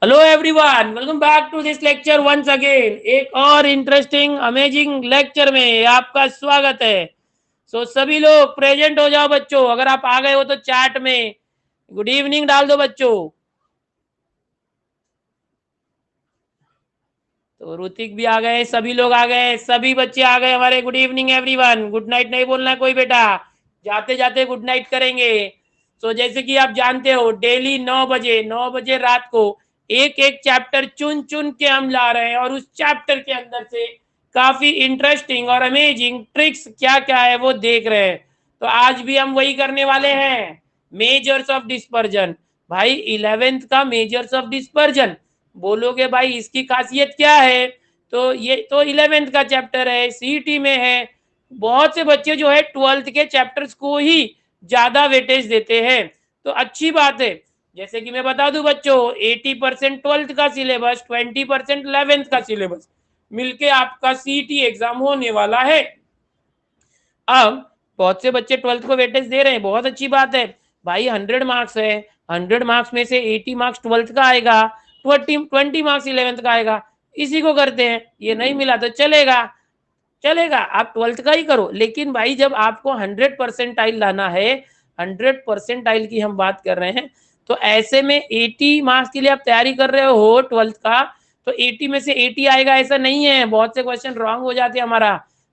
Hello everyone, welcome back to this lecture once again. एक और interesting amazing lecture में आपका स्वागत है। सभी लोग प्रेजेंट हो जाओ बच्चों। अगर आप आ गए हो तो चैट में गुड इवनिंग डाल दो बच्चों। तो ऋतिक भी आ गए, सभी लोग आ गए, सभी बच्चे आ गए हमारे। Good evening everyone. Good night नहीं बोलना है कोई बेटा, जाते जाते गुड नाइट करेंगे। जैसे कि आप जानते हो डेली 9 बजे रात को एक एक चैप्टर चुन चुन के हम ला रहे हैं और उस चैप्टर के अंदर से काफी इंटरेस्टिंग और अमेजिंग ट्रिक्स क्या क्या है वो देख रहे हैं। तो आज भी हम वही करने वाले हैं, मेजर्स ऑफ डिस्पर्जन। भाई 11th का मेजर्स ऑफ डिस्पर्जन बोलोगे भाई इसकी खासियत क्या है, तो ये तो 11th का चैप्टर है, सीईटी में है। बहुत से बच्चे जो है 12th के चैप्टर्स को ही ज्यादा वेटेज देते हैं, तो अच्छी बात है। जैसे कि मैं बता दूं बच्चों, 80% 12th का सिलेबस, 20% 11th का सिलेबस मिलके आपका सीईटी एग्जाम होने वाला है। अब बहुत से बच्चे 12th को वेटेज दे रहे हैं, बहुत अच्छी बात है भाई। 100 मार्क्स है, 100 मार्क्स में से 80 मार्क्स 12th का आएगा, 20 मार्क्स 11th का आएगा। इसी को करते हैं, ये नहीं मिला तो चलेगा, चलेगा आप 12th का ही करो। लेकिन भाई जब आपको 100% लाना है, 100% की हम बात कर रहे हैं, तो ऐसे में 80 मार्क्स के लिए आप तैयारी कर रहे हो 12th का, तो 80 में से 80 आएगा ऐसा नहीं है। बहुत से क्वेश्चन रॉन्ग हो जाते हैं हमारा।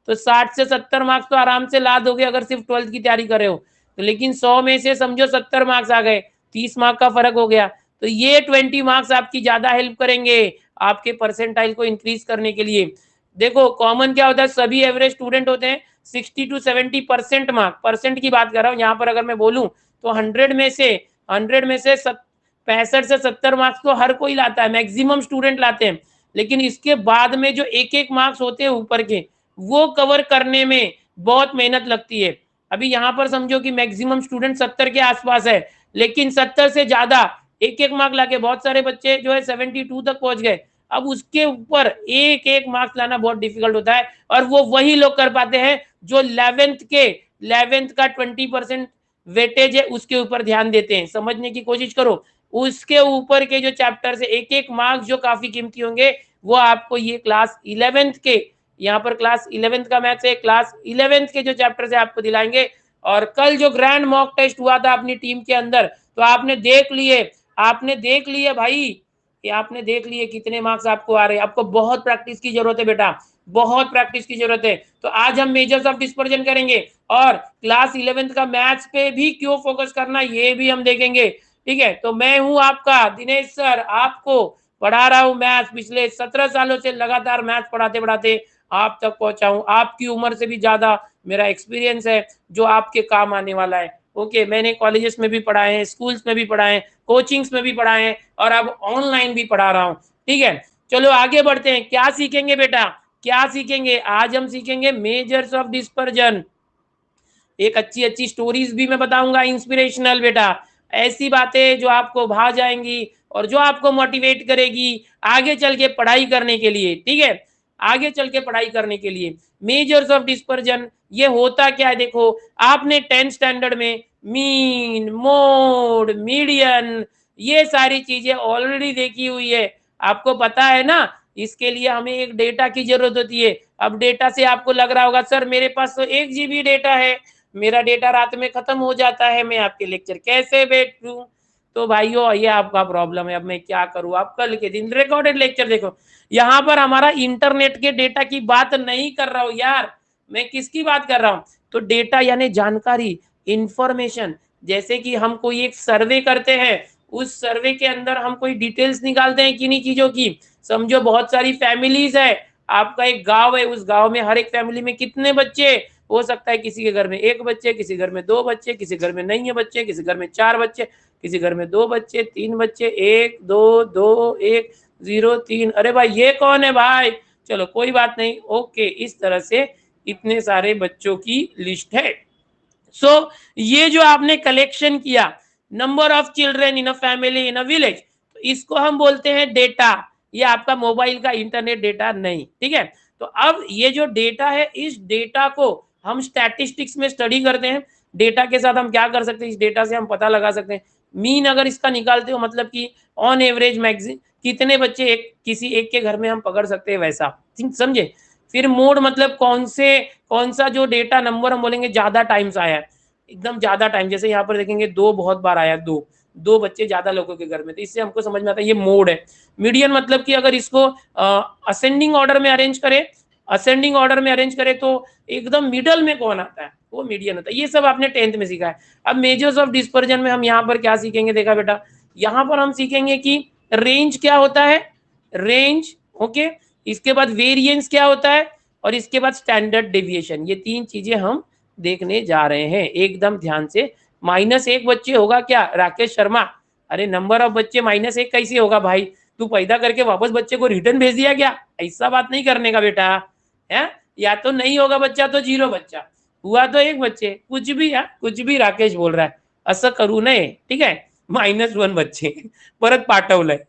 तो 60 से 70 मार्क्स तो आराम से ला दोगे अगर सिर्फ 12th की तैयारी कर रहे हो तो। लेकिन 100 में से समझो 70 मार्क्स आ गए, 30 मार्क्स का फर्क हो गया। तो ये 20 मार्क्स आपकी ज्यादा हेल्प करेंगे आपके परसेंटाइल को इंक्रीज करने के लिए। देखो कॉमन क्या होता है, सभी एवरेज स्टूडेंट होते हैं 60 to 70% मार्क, परसेंट की बात कर रहा हूँ यहाँ पर। अगर मैं बोलूँ तो 100 में से 65 से 70 मार्क्स तो हर कोई लाता है, मैक्सिमम स्टूडेंट लाते हैं। लेकिन इसके बाद में जो एक एक मार्क्स होते हैं ऊपर के, वो कवर करने में बहुत मेहनत लगती है। अभी यहाँ पर समझो कि मैक्सिमम स्टूडेंट 70 के आसपास है, लेकिन 70 से ज्यादा एक एक मार्क लाके बहुत सारे बच्चे जो है 72 तक पहुंच गए। अब उसके ऊपर एक एक मार्क्स लाना बहुत डिफिकल्ट होता है, और वो वही लोग कर पाते हैं जो 11th का 20% वेटेज है उसके ऊपर ध्यान देते हैं। समझने की कोशिश करो, उसके ऊपर के जो चैप्टर से एक एक मार्क्स जो काफी कीमती होंगे, वो आपको ये क्लास 11th के, यहाँ पर क्लास 11th का मैथ्स है, क्लास 11th के जो चैप्टर से आपको दिलाएंगे। और कल जो ग्रैंड मॉक टेस्ट हुआ था अपनी टीम के अंदर, तो आपने देख लिए भाई, कि आपने देख लिए कितने मार्क्स आपको आ रहे हैं। आपको बहुत प्रैक्टिस की जरूरत है बेटा, बहुत प्रैक्टिस की जरूरत है। तो आज हम मेजर्स ऑफ डिस्पर्जन करेंगे, और क्लास 11th का मैथ्स पे भी क्यों फोकस करना ये भी हम देखेंगे। ठीक है, तो मैं हूं आपका दिनेश सर, आपको पढ़ा रहा हूं मैथ्स। पिछले 17 सालों से लगातार मैथ्स पढ़ाते पढ़ाते आप तक पहुंचा हूं। आपकी उम्र से भी ज्यादा मेरा एक्सपीरियंस है जो आपके काम आने वाला है। ओके, मैंने कॉलेजेस में भी पढ़ाए हैं, स्कूल्स में भी पढ़ाए हैं, कोचिंग्स में भी पढ़ाए हैं, और अब ऑनलाइन भी पढ़ा रहा हूँ। ठीक है, चलो आगे बढ़ते हैं। क्या सीखेंगे बेटा, क्या सीखेंगे आज? हम सीखेंगे मेजर्स ऑफ डिस्पर्जन। एक अच्छी अच्छी स्टोरीज भी मैं बताऊंगा, इंस्पिरेशनल बेटा, ऐसी बातें जो आपको भा जाएंगी और जो आपको मोटिवेट करेगी आगे चल के पढ़ाई करने के लिए। ठीक है, आगे चल के पढ़ाई करने के लिए मेजर्स ऑफ डिस्पर्जन ये होता क्या है। देखो, आपने 10th स्टैंडर्ड में मीन, मोड, मीडियन, ये सारी चीजें ऑलरेडी देखी हुई है, आपको पता है ना। इसके लिए हमें एक डेटा की जरूरत होती है। अब डेटा से आपको लग रहा होगा सर मेरे पास तो 1 GB डेटा है, मेरा डेटा रात में खत्म हो जाता है, मैं आपके लेक्चर कैसे बैठूं? तो भाइयों ये आपका प्रॉब्लम है। अब मैं क्या करूं? आप कल के दिन रिकॉर्डेड लेक्चर देखो। यहाँ पर हमारा इंटरनेट के डेटा की बात नहीं कर रहा हूं यार, मैं किसकी बात कर रहा हूं? तो डेटा यानी जानकारी, इंफॉर्मेशन। जैसे कि हम कोई एक सर्वे करते हैं, उस सर्वे के अंदर हम कोई डिटेल्स निकालते हैं किन्हीं चीजों की। समझो बहुत सारी फैमिलीज है, आपका एक गांव है, उस गांव में हर एक फैमिली में कितने बच्चे, हो सकता है किसी के घर में 1 बच्चे, किसी घर में 2 बच्चे, किसी घर में नहीं है बच्चे, किसी घर में 4 बच्चे, किसी घर में 2 बच्चे, 3 बच्चे, 1 2 2 1 0 3। अरे भाई ये कौन है भाई? चलो कोई बात नहीं, ओके। इस तरह से इतने सारे बच्चों की लिस्ट है। ये जो आपने कलेक्शन किया, number of children in a family in a village, तो इसको हम बोलते हैं डेटा। ये आपका मोबाइल का इंटरनेट डेटा नहीं, ठीक है। तो अब ये जो डेटा है, इस डेटा को हम स्टैटिस्टिक्स में स्टडी करते हैं। डेटा के साथ हम क्या कर सकते हैं, इस डेटा से हम पता लगा सकते हैं मीन। अगर इसका निकालते हो मतलब कि ऑन एवरेज कितने बच्चे एक किसी एक के घर में हम पकड़ सकते हैं वैसा, समझे। फिर मोड मतलब कौन सा जो डेटा नंबर हम बोलेंगे ज्यादा टाइम्स आया है, एकदम ज्यादा टाइम, जैसे यहाँ पर देखेंगे 2 बहुत बार आया, 2 बच्चे ज्यादा लोगों के घर में, तो इससे हमको समझ में आता है ये मोड है। मीडियन मतलब कि अगर इसको असेंडिंग ऑर्डर में अरेंज करे तो एकदम मिडल में कौन आता है, वो मीडियन होता है। ये सब आपने 10th में सीखा है। अब मेजर्स ऑफ डिस्पर्जन में हम यहाँ पर क्या सीखेंगे, देखा बेटा, यहाँ पर हम सीखेंगे कि रेंज क्या होता है, रेंज, ओके, इसके बाद वेरिएंस क्या होता है, और इसके बाद स्टैंडर्ड डेविएशन। ये 3 चीजें हम देखने जा रहे हैं, एकदम ध्यान से। -1 बच्चे होगा क्या राकेश शर्मा? अरे नंबर ऑफ बच्चे -1 कैसे होगा भाई? तू पैदा करके वापस बच्चे को रिटर्न भेज दिया क्या? ऐसा बात नहीं करने का बेटा है। या तो नहीं होगा बच्चा तो 0 बच्चा, हुआ तो 1 बच्चे, कुछ भी है, कुछ भी राकेश बोल रहा है, असं करू नये, ठीक है। -1 बच्चे परत पाठवलंय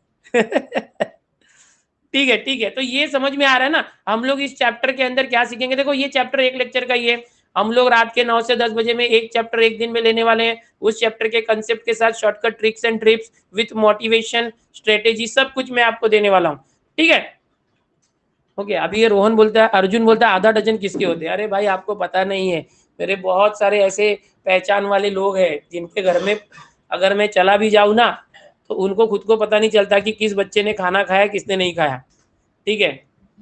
ठीक है, तो ये समझ में आ रहा है ना। हम लोग इस चैप्टर के अंदर क्या सीखेंगे, देखो ये चैप्टर 1 लेक्चर का ही है। हम लोग रात के 9 से 10 बजे में एक चैप्टर एक दिन में लेने वाले हैं। उस चैप्टर के कंसेप्ट के साथ shortcut tricks and trips with motivation strategy सब कुछ मैं आपको देने वाला हूँ, ठीक है। ओके, अभी ये रोहन बोलता है, अर्जुन बोलता है आधा डजन किसके होते हैं? अरे भाई आपको पता नहीं है, मेरे बहुत सारे ऐसे पहचान वाले लोग हैं जिनके घर में अगर मैं चला भी जाऊँ ना तो उनको खुद को पता नहीं चलता कि किस बच्चे ने खाना खाया किसने नहीं खाया, ठीक है।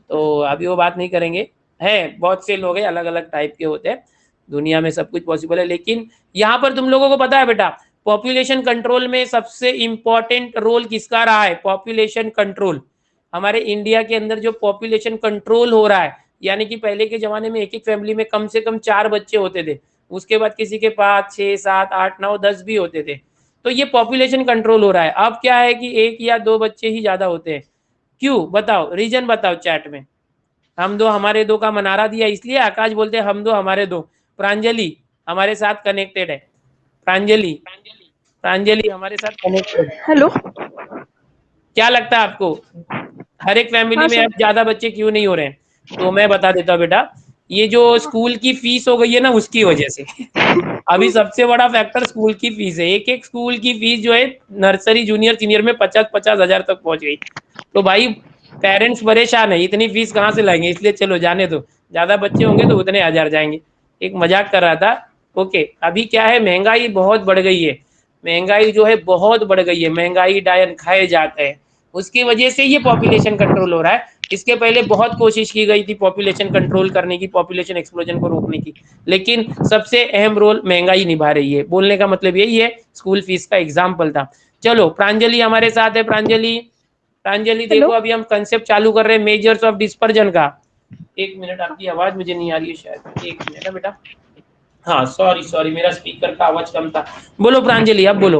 तो अभी वो बात नहीं करेंगे, है बहुत से लोग हैं अलग अलग टाइप के होते हैं, दुनिया में सब कुछ पॉसिबल है। लेकिन यहाँ पर तुम लोगों को पता है बेटा, पॉपुलेशन कंट्रोल में सबसे इंपॉर्टेंट रोल किसका रहा है? Population control. हमारे इंडिया के अंदर जो पॉपुलेशन कंट्रोल हो रहा है, यानी कि पहले के जमाने में एक एक फैमिली में कम से कम 4 बच्चे होते थे, उसके बाद किसी के 5, 6, 7, 8, 9, 10 भी होते थे, तो ये पॉपुलेशन कंट्रोल हो रहा है। अब क्या है कि 1 या 2 बच्चे ही ज्यादा होते हैं। क्यों बताओ, रीजन बताओ चैट में। हम दो हमारे दो का मनारा दिया इसलिए आकाश बोलते हैं हम दो हमारे दो। प्रांजलि हमारे साथ कनेक्टेड है, प्रांजलि प्रांजलि हमारे साथ कनेक्टेड। हेलो। क्या लगता है आपको हर एक फैमिली हाँ में सर। अब ज्यादा बच्चे क्यों नहीं हो रहे हैं? तो मैं बता देता हूँ बेटा, ये जो स्कूल की फीस हो गई है ना उसकी वजह से अभी सबसे बड़ा फैक्टर स्कूल की फीस है। एक एक स्कूल की फीस जो है नर्सरी जूनियर सीनियर में 50-50 हजार तक पहुंच गई। तो भाई पेरेंट्स परेशान है, इतनी फीस कहाँ से लाएंगे, इसलिए चलो जाने दो, ज्यादा बच्चे होंगे तो उतने हजार जाएंगे। एक मजाक कर रहा था। ओके, अभी क्या है, महंगाई बहुत बढ़ गई है, महंगाई जो है बहुत बढ़ गई है, महंगाई डायन खाए जाते हैं, उसकी वजह से ये पॉपुलेशन कंट्रोल हो रहा है। इसके पहले बहुत कोशिश की गई थी पॉपुलेशन कंट्रोल करने की, पॉपुलेशन एक्सप्लोजन को रोकने की, लेकिन सबसे अहम रोल महंगाई निभा रही है। बोलने का मतलब यही है, स्कूल फीस का एग्जाम्पल था। चलो प्रांजलि हमारे साथ है, प्रांजलि प्रांजलि हेलो। देखो अभी हम कंसेप्ट चालू कर रहे हैं मेजर्स ऑफ डिस्पर्जन का। एक मिनट, आपकी आवाज मुझे नहीं आ रही है शायद, एक मिनट है बेटा। हाँ सॉरी सॉरी, मेरा स्पीकर का आवाज कम था। बोलो प्रांजलि, अब बोलो।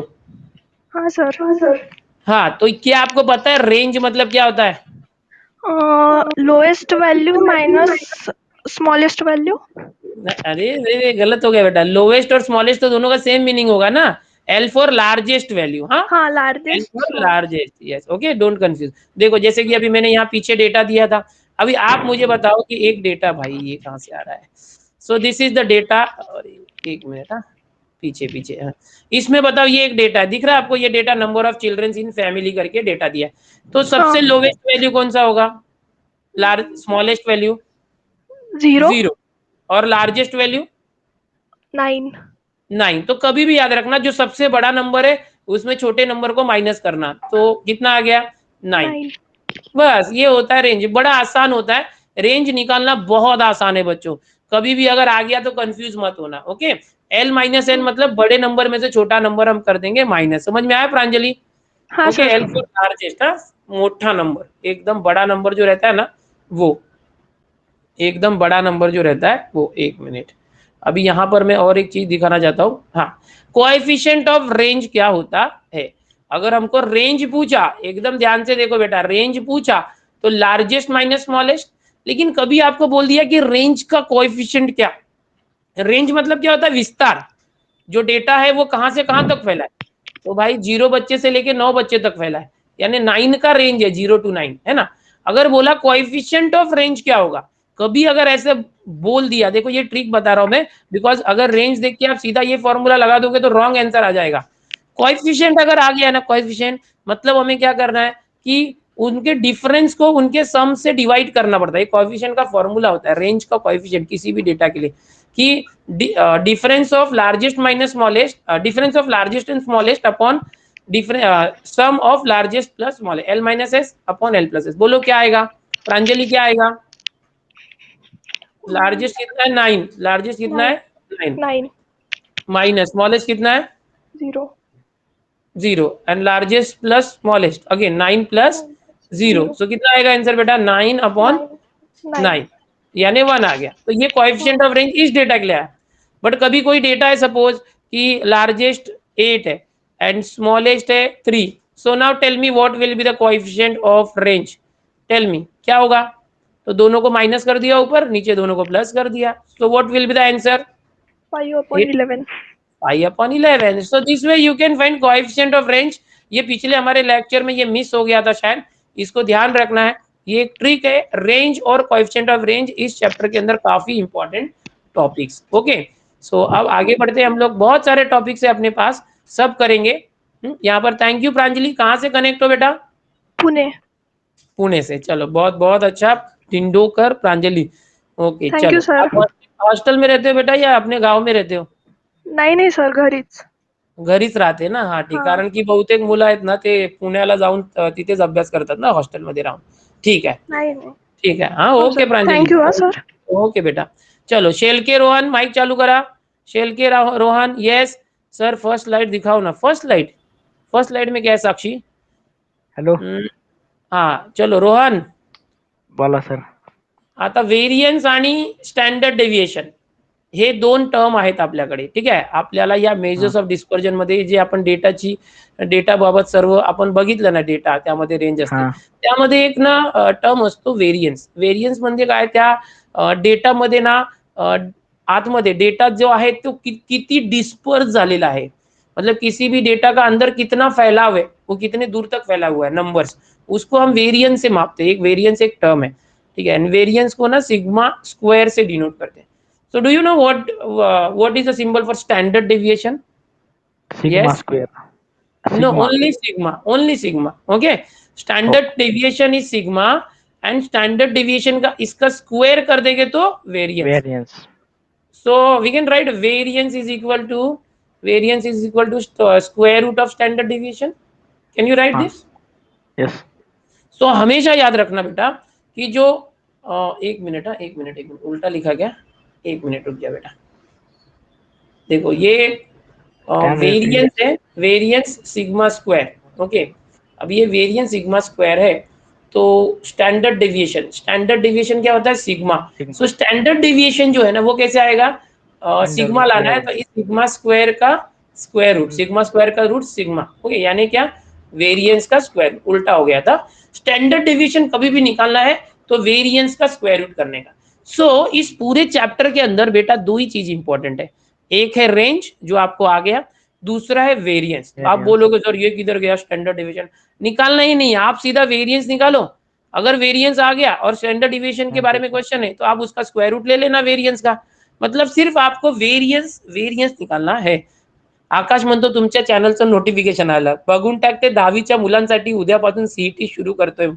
हाँ सर। हाँ, तो क्या आपको पता है रेंज मतलब क्या होता है? Lowest value minus smallest value. अरे अरे गलत हो गया बेटा, लोवेस्ट और स्मॉलेस्ट तो दोनों का सेम मीनिंग होगा ना। एल फॉर लार्जेस्ट वैल्यू, हाँ, हाँ, L largest for small. Largest, yes, okay, don't confuse. देखो जैसे कि अभी मैंने यहाँ पीछे डेटा दिया था, अभी आप मुझे बताओ कि एक डेटा, भाई ये कहाँ से आ रहा है? सो दिस इज द डेटा, और एक मिनट, हाँ पीछे पीछे, हाँ इसमें बताओ, ये एक डेटा दिख रहा है आपको, ये data number of children's in family करके डेटा दिया है। तो हाँ, सबसे लोवेस्ट वैल्यू कौन सा होगा? Large smallest value 0। 0, और लार्जेस्ट वैल्यू 9। 9। तो कभी भी याद रखना जो सबसे बड़ा नंबर है उसमें छोटे नंबर को माइनस करना, तो कितना आ गया? 9। 9। बस ये होता है रेंज, बड़ा आसान होता है, रेंज निकालना बहुत आसान है बच्चों। कभी भी अगर आ गया तो कंफ्यूज मत होना, ओके। एल माइनस एन मतलब बड़े नंबर में से छोटा नंबर हम कर देंगे माइनस, समझ में आया प्रांजलि? हाँ okay, sir. L for largest, हाँ, मोटा नंबर, एकदम बड़ा नंबर जो रहता है ना वो, एकदम बड़ा नंबर जो रहता है वो। एक मिनट, अभी यहाँ पर मैं और एक चीज दिखाना चाहता हूँ, हाँ, कोएफिशिएंट ऑफ रेंज क्या होता है? अगर हमको रेंज पूछा, एकदम ध्यान से देखो बेटा, रेंज पूछा तो लार्जेस्ट माइनस स्मॉलेस्ट, लेकिन कभी आपको बोल दिया कि रेंज का कोएफिशिएंट क्या? रेंज मतलब क्या होता है? विस्तार, जो डेटा है वो कहाँ से कहाँ तक फैला है। तो भाई 0 बच्चे से लेके 9 बच्चे तक फैला है, यानी 9 का रेंज है, 0 to 9, है ना। अगर बोला कोएफिशिएंट ऑफ रेंज क्या होगा, कभी अगर ऐसे बोल दिया, देखो ये ट्रिक बता रहा हूं मैं, बिकॉज अगर रेंज देख के आप सीधा ये फॉर्मूला लगा दोगे तो रॉन्ग आंसर आ जाएगा। कोएफिशिएंट अगर आ गया ना, कोएफिशिएंट मतलब हमें क्या करना है कि उनके डिफरेंस को उनके सम से डिवाइड करना पड़ता है। कोएफिशिएंट का फॉर्मूला होता है रेंज का कोएफिशिएंट किसी भी डेटा के लिए कि difference of largest minus smallest, difference of largest and smallest upon sum of largest plus small L minus S upon L plus S. बोलो क्या आएगा प्रांजलि, क्या आएगा? लार्जेस्ट कितना है 9, लार्जेस्ट कितना है 9 9 माइनस स्मॉलेस्ट कितना है 0 0 and largest plus smallest again 9 plus 0, सो कितना आएगा आंसर बेटा 9 अपॉन 9 9 यानी 1 आ गया। तो ये कोएफिशिएंट ऑफ रेंज इस डेटा के लिए है। बट कभी कोई डेटा है सपोज कि लार्जेस्ट 8 है एंड स्मॉलेस्ट है 3, so now tell me what will be the coefficient of range, tell me क्या होगा? तो दोनों को माइनस कर दिया ऊपर, नीचे दोनों को प्लस कर दिया, so what will be the answer? 5/11 5/11। So this way you can find coefficient of range। ये पिछले हमारे लेक्चर में ये मिस हो गया था शायद, इसको ध्यान रखना है। ये एक ट्रिक है, रेंज और कोएफिशिएंट ऑफ रेंज इस चैप्टर के अंदर काफी इंपॉर्टेंट टॉपिक्स। ओके, सो अब आगे बढ़ते हैं हम लोग, बहुत सारे टॉपिक्स है अपने पास, सब करेंगे। यहाँ पर थैंक यू प्रांजलि, कहाँ से कनेक्ट हो बेटा? पुणे। पुणे से, चलो बहुत बहुत अच्छा टिंडोकर प्रांजलि। ओके थैंक यू चलो, सर। आप हॉस्टल में रहते हो बेटा या अपने गांव में रहते हो? नाही सर, घरीच। घरीच राहते ना, हा ठीक, हा. कारण की बहुतेक मुलं आहेत ना ते पुण्याला जाऊन तिथेच अभ्यास करतात ना हॉस्टेलमध्ये राहून। ठीक आहे, नाही ठीक आहे, हाँ हो okay sir, Pranjali, thank you हाँ सर। ओके बेटा। चलो शेलके रोहन माइक चालू करा, Shelke Rohan, yes sir first slide दिखाओ ना, फर्स्ट स्लाइड, फर्स्ट स्लाइड में क्या है साक्षी? हॅलो हाँ चलो रोहन, बोला सर. आता व्हेरियन्स आणि स्टँडर्ड डेव्हिएशन हे दोन टर्म आहेत आपल्याकडे, ठीक आहे? आपल्याला या मेजर्स ऑफ डिस्पर्जन मध्ये जे आपण डेटा बाबत सर्व आपण बघितलं ना, डेटा त्यामध्ये रेंज असते, हा त्यामध्ये एक ना टर्म असतो व्हेरियन्स। व्हेरियन्स म्हणजे काय? त्या डेटामध्ये ना आतमध्ये डेटा जो आहे तो किती डिस्पर्स झालेला आहे, मतलब किसी भी डेटा का अंदर कितना फैलाव है, वो कितने दूर तक फैला हुआ है, नंबर्स, उसको हम वेरियंस से मापते हैं। एक वेरियंस एक टर्म है, ठीक है? एंड वेरियंस को ना सिग्मा स्क्वायर से डिनोट करते हैं। So do you know what is the symbol for standard deviation? Sigma Yes? Square. No, sigma only sigma, only sigma. Okay? Standard deviation is sigma and standard deviation का इसका square कर देंगे तो variance. Variance. So we can write variance is equal to square root of standard deviation. Can you write हाँ this? Yes. So हमेशा याद रखना बेटा कि जो एक मिनट, एक मिनट उल्टा लिखा गया, एक मिनट रुक गया बेटा। देखो ये वेरियंस है, वेरियंस सिग्मा स्क्वायर, ओके? अब ये वेरियंस सिग्मा स्क्वायर है, तो स्टैंडर्ड डेविएशन, स्टैंडर्ड डेविएशन क्या होता है? सिग्मा। सो स्टैंडर्ड डेविएशन जो है ना वो कैसे आएगा? सिग्मा लाना है, तो इस सिग्मा स्क्वायर का स्क्वायर रूट, सिग्मा स्क्वायर का रूट सिग्मा, ओके? यानी क्या? वेरियंस का स्क्वायर, उल्टा हो गया था। स्टैंडर्ड डेविएशन कभी भी निकालना है तो वेरियंस का स्क्वायर रूट करने का। सो इस पूरे चैप्टर के अंदर बेटा दो ही चीज इंपॉर्टेंट है, एक है रेंज जो आपको आ गया, दूसरा है वेरिएंस। आप बोलोगे सर ये किधर गया स्टैंडर्ड डिवीजन, निकालना ही नहीं, आप सीधा वेरिएंस निकालो। अगर वेरिएंस आ गया और स्टैंडर्ड डिवीजन के बारे में क्वेश्चन है तो आप उसका स्क्वायर रूट ले लेना वेरिएंस का, मतलब सिर्फ आपको वेरिएंस वेरिएंस निकालना है। आकाश म्हणतो तुमच्या चॅनलचं नोटिफिकेशन आलं, बघून टाकते 10वीच्या मुलांसाठी उद्यापासून सीईटी सुरू करतोय,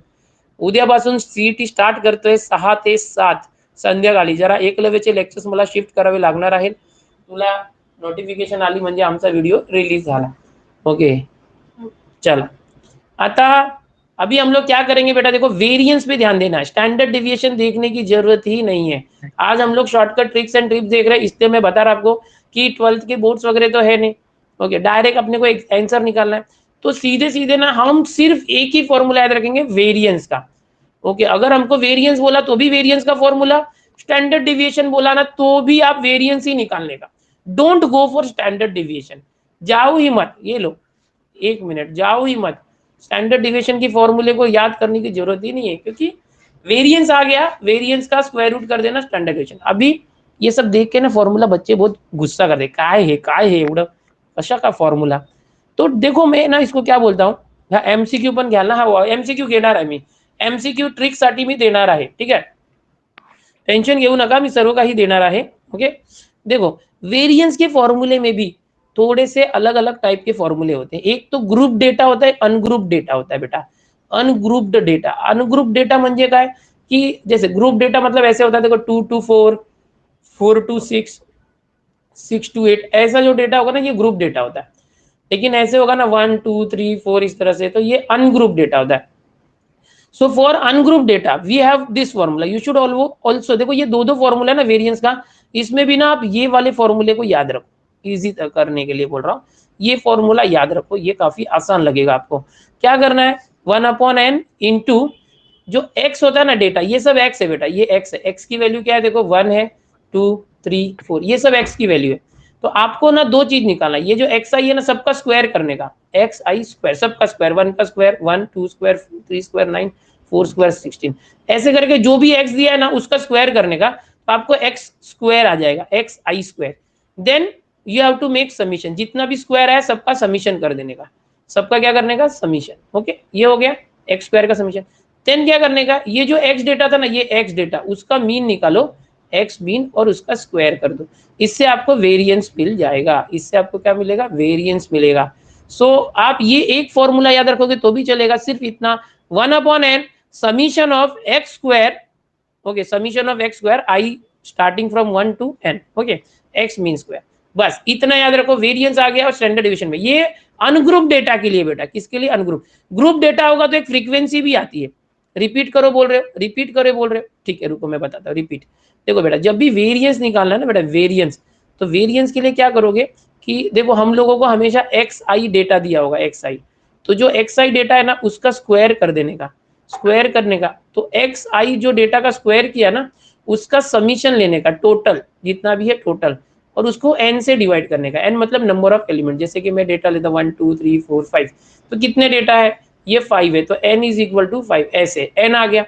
उद्यापासून सीईटी स्टार्ट करतोय 6 ते 7 संध्याकाळी। जरा एकलव्यचे लेक्चर्स मला शिफ्ट करावे लागणार आहेत, तुला नोटिफिकेशन आली म्हणजे आमचा व्हिडिओ रिलीज झाला, ओके? चला आता अभी हम लोग क्या करेंगे बेटा, देखो वेरिएंस पे ध्यान देना है, स्टैंडर्ड डेविएशन देखने की जरूरत ही नहीं है। आज हम लोग शॉर्टकट ट्रिक्स एंड ट्रिप्स देख रहे हैं, इसलिए मैं बता रहा आपको कि 12th के बोर्ड्स वगैरह तो है नहीं, ओके? डायरेक्ट अपने को एक आंसर निकालना है, तो सीधे सीधे ना हम सिर्फ एक ही फॉर्मूला याद रखेंगे वेरिएंस का, ओके? अगर हमको वेरिएंस बोला तो भी वेरिएंस का फॉर्मूला, स्टैंडर्ड डेविएशन बोला ना तो भी आप वेरिएंस ही निकालने का। Don't go for standard deviation, जाओ ही मत, ये लो एक मिनट, जाओ ही मत, स्टैंडर्ड डेविएशन की फॉर्मूले को याद करने की जरूरत ही नहीं है, क्योंकि वेरिएंस आ गया, वेरिएंस का स्क्वायर रूट कर देना स्टैंडर्ड डेविएशन। अभी ये सब देख के ना फॉर्मूला बच्चे बहुत गुस्सा कर दे, काय है एवढं कशा का फॉर्मूला? तो देखो मैं ना इसको क्या बोलता हूँ, हा एमसीक्यू पण घ्याल ना, हा एमसीक्यू घेणार आहे मी, एमसीक्यू ट्रिक साठी मी देणार आहे, ठीक आहे? टेंशन घेऊ नका, मी सर्व काही देणार आहे, ओके? देखो वेरिएंस के फॉर्मूले में भी थोड़े से अलग अलग टाइप के फॉर्मूले होते हैं। एक तो ग्रुप डेटा होता है, अनग्रुप डेटा होता है बेटा। Ungrouped data. अनग्रुप्ड डेटा म्हणजे काय की जैसे ग्रुप डेटा मतलब ऐसे होता है देखो 2 to 4, 4 to 6, 6 to 8, ऐसा जो डेटा होगा ना ये ग्रुप डेटा होता है. लेकिन ऐसे होगा ना 1 2 3 4 इस तरह से, तो ये अनग्रुप डेटा होता है. So for ungroup data we have this formula. You should also, देखो ये दो फॉर्मूला है ना वेरिएंस का, इसमें भी ना आप ये वाले फॉर्मूले को याद रखो. इजी करने के लिए बोल रहा हूँ, ये फॉर्मूला याद रखो, ये काफी आसान लगेगा आपको. क्या करना है, 1/n इंटू जो x होता है ना डेटा, ये सब x है बेटा, ये x है. x की वैल्यू क्या है देखो, 1 है, 2 3 4, ये सब x की वैल्यू है. तो आपको ना दो चीज निकालना है, ये जो xi है ना सबका स्क्वायर करने का, xi स्क्वायर, सबका स्क्वायर, 1 का स्क्वायर 1, 2 स्क्वायर 3 स्क्वायर 9, 4 स्क्वायर 16, ऐसे करके जो भी x दिया है ना उसका स्क्वायर करने का. तो आपको x स्क्वायर आ जाएगा, xi square. Then you have to make summation, जितना भी स्क्वायर है सबका समीशन कर देने का, सबका क्या करने का, समीशन. ओके, ये हो गया एक्स स्क्वायर का समीशन. देन क्या करने का, ये जो एक्स डेटा था ना, ये एक्स डेटा, उसका मीन निकालो, एक्स मीन, और उसका स्क्वायर कर दो. इससे आपको वेरिएंस मिल जाएगा. इससे आपको क्या मिलेगा, वेरिएंस मिलेगा. सो आप ये एक फॉर्मूला याद रखोगे तो भी चलेगा, सिर्फ इतना, 1/n summation of x square. Okay, summation of x square I starting from 1 to n. Okay, x mean square, बस इतना याद रखो. वेरिएंस आ गया और स्टैंडर्ड डिवीजन में. ये अनग्रुप डेटा के लिए बेटा, किसके लिए, अनग्रुप. ग्रुप डेटा होगा तो एक फ्रीक्वेंसी भी आती है. रिपीट करो बोल रहे हो, रिपीट करो बोल रहे हो, ठीक है रुको मैं बताता हूँ. रिपीट, देखो बेटा जब भी वेरिएंस निकालना है ना बेटा, वेरिएंस, तो वेरिएंस के लिए क्या करोगे कि देखो हम लोगों को हमेशा एक्स आई डेटा दिया होगा, एक्स आई, तो जो एक्स आई डेटा है ना उसका स्क्वायर कर देने का, स्क्वायर करने का. तो एक्स आई जो डेटा का स्क्वायर किया ना उसका समीशन लेने का, टोटल जितना भी है टोटल, और उसको n से डिवाइड करने का. n मतलब नंबर ऑफ एलिमेंट. जैसे कि मैं डेटा लेता हूँ 1 2 3 4 5, तो कितने डेटा है, ये 5 है, तो n इज इक्वल टू 5, ऐसे n आ गया.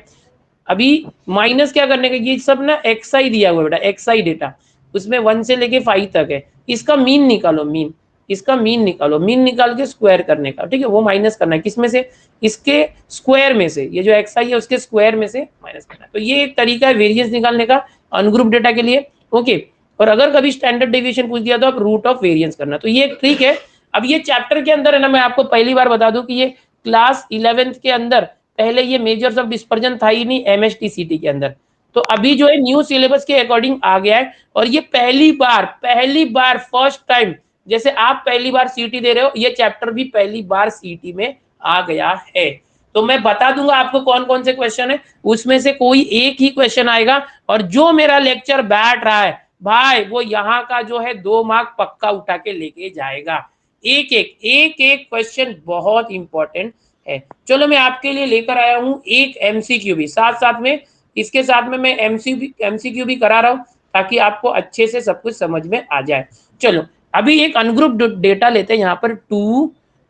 अभी माइनस क्या करने का, ये सब ना xi दिया हुआ बेटा, xi डेटा, उसमें 1 से लेके 5 तक है. इसका मीन निकालो, मीन, इसका मीन निकालो, मीन निकाल के स्क्वायर करने का, ठीक है. वो माइनस करना है किसमें से, इसके स्क्वायर में से, ये जो xi है उसके स्क्वायर में से माइनस करना है. तो ये एक तरीका है वेरिएंस निकालने का अनग्रुप डेटा के लिए. ओके, और अगर कभी स्टैंडर्ड डेविएशन पूछ दिया तो आप रूट ऑफ वेरिएंस करना. तो ये एक ट्रिक है. अब ये चैप्टर के अंदर है ना, मैं आपको पहली बार बता दूं कि ये क्लास 11th के अंदर पहले ये मेजर्स ऑफ डिस्पर्जन था ही नहीं एमएसटीसीटी के अंदर. तो अभी जो है न्यू सिलेबस के अकॉर्डिंग आ गया है, और ये पहली बार फर्स्ट टाइम, जैसे आप पहली बार सीटी दे रहे हो, ये चैप्टर भी पहली बार सीटी में आ गया है. तो मैं बता दूंगा आपको कौन कौन से क्वेश्चन है, उसमें से कोई एक ही क्वेश्चन आएगा, और जो मेरा लेक्चर बैठ रहा है भाई वो यहाँ का जो है 2 मार्क पक्का उठा के लेके जाएगा. एक एक क्वेश्चन बहुत इंपॉर्टेंट है. चलो मैं आपके लिए लेकर आया हूँ एक एमसीक्यू भी, साथ साथ में इसके साथ में मैं एमसीक्यू भी करा रहा हूँ, ताकि आपको अच्छे से सब कुछ समझ में आ जाए. चलो अभी एक अनग्रुप डेटा लेते हैं. यहाँ पर 2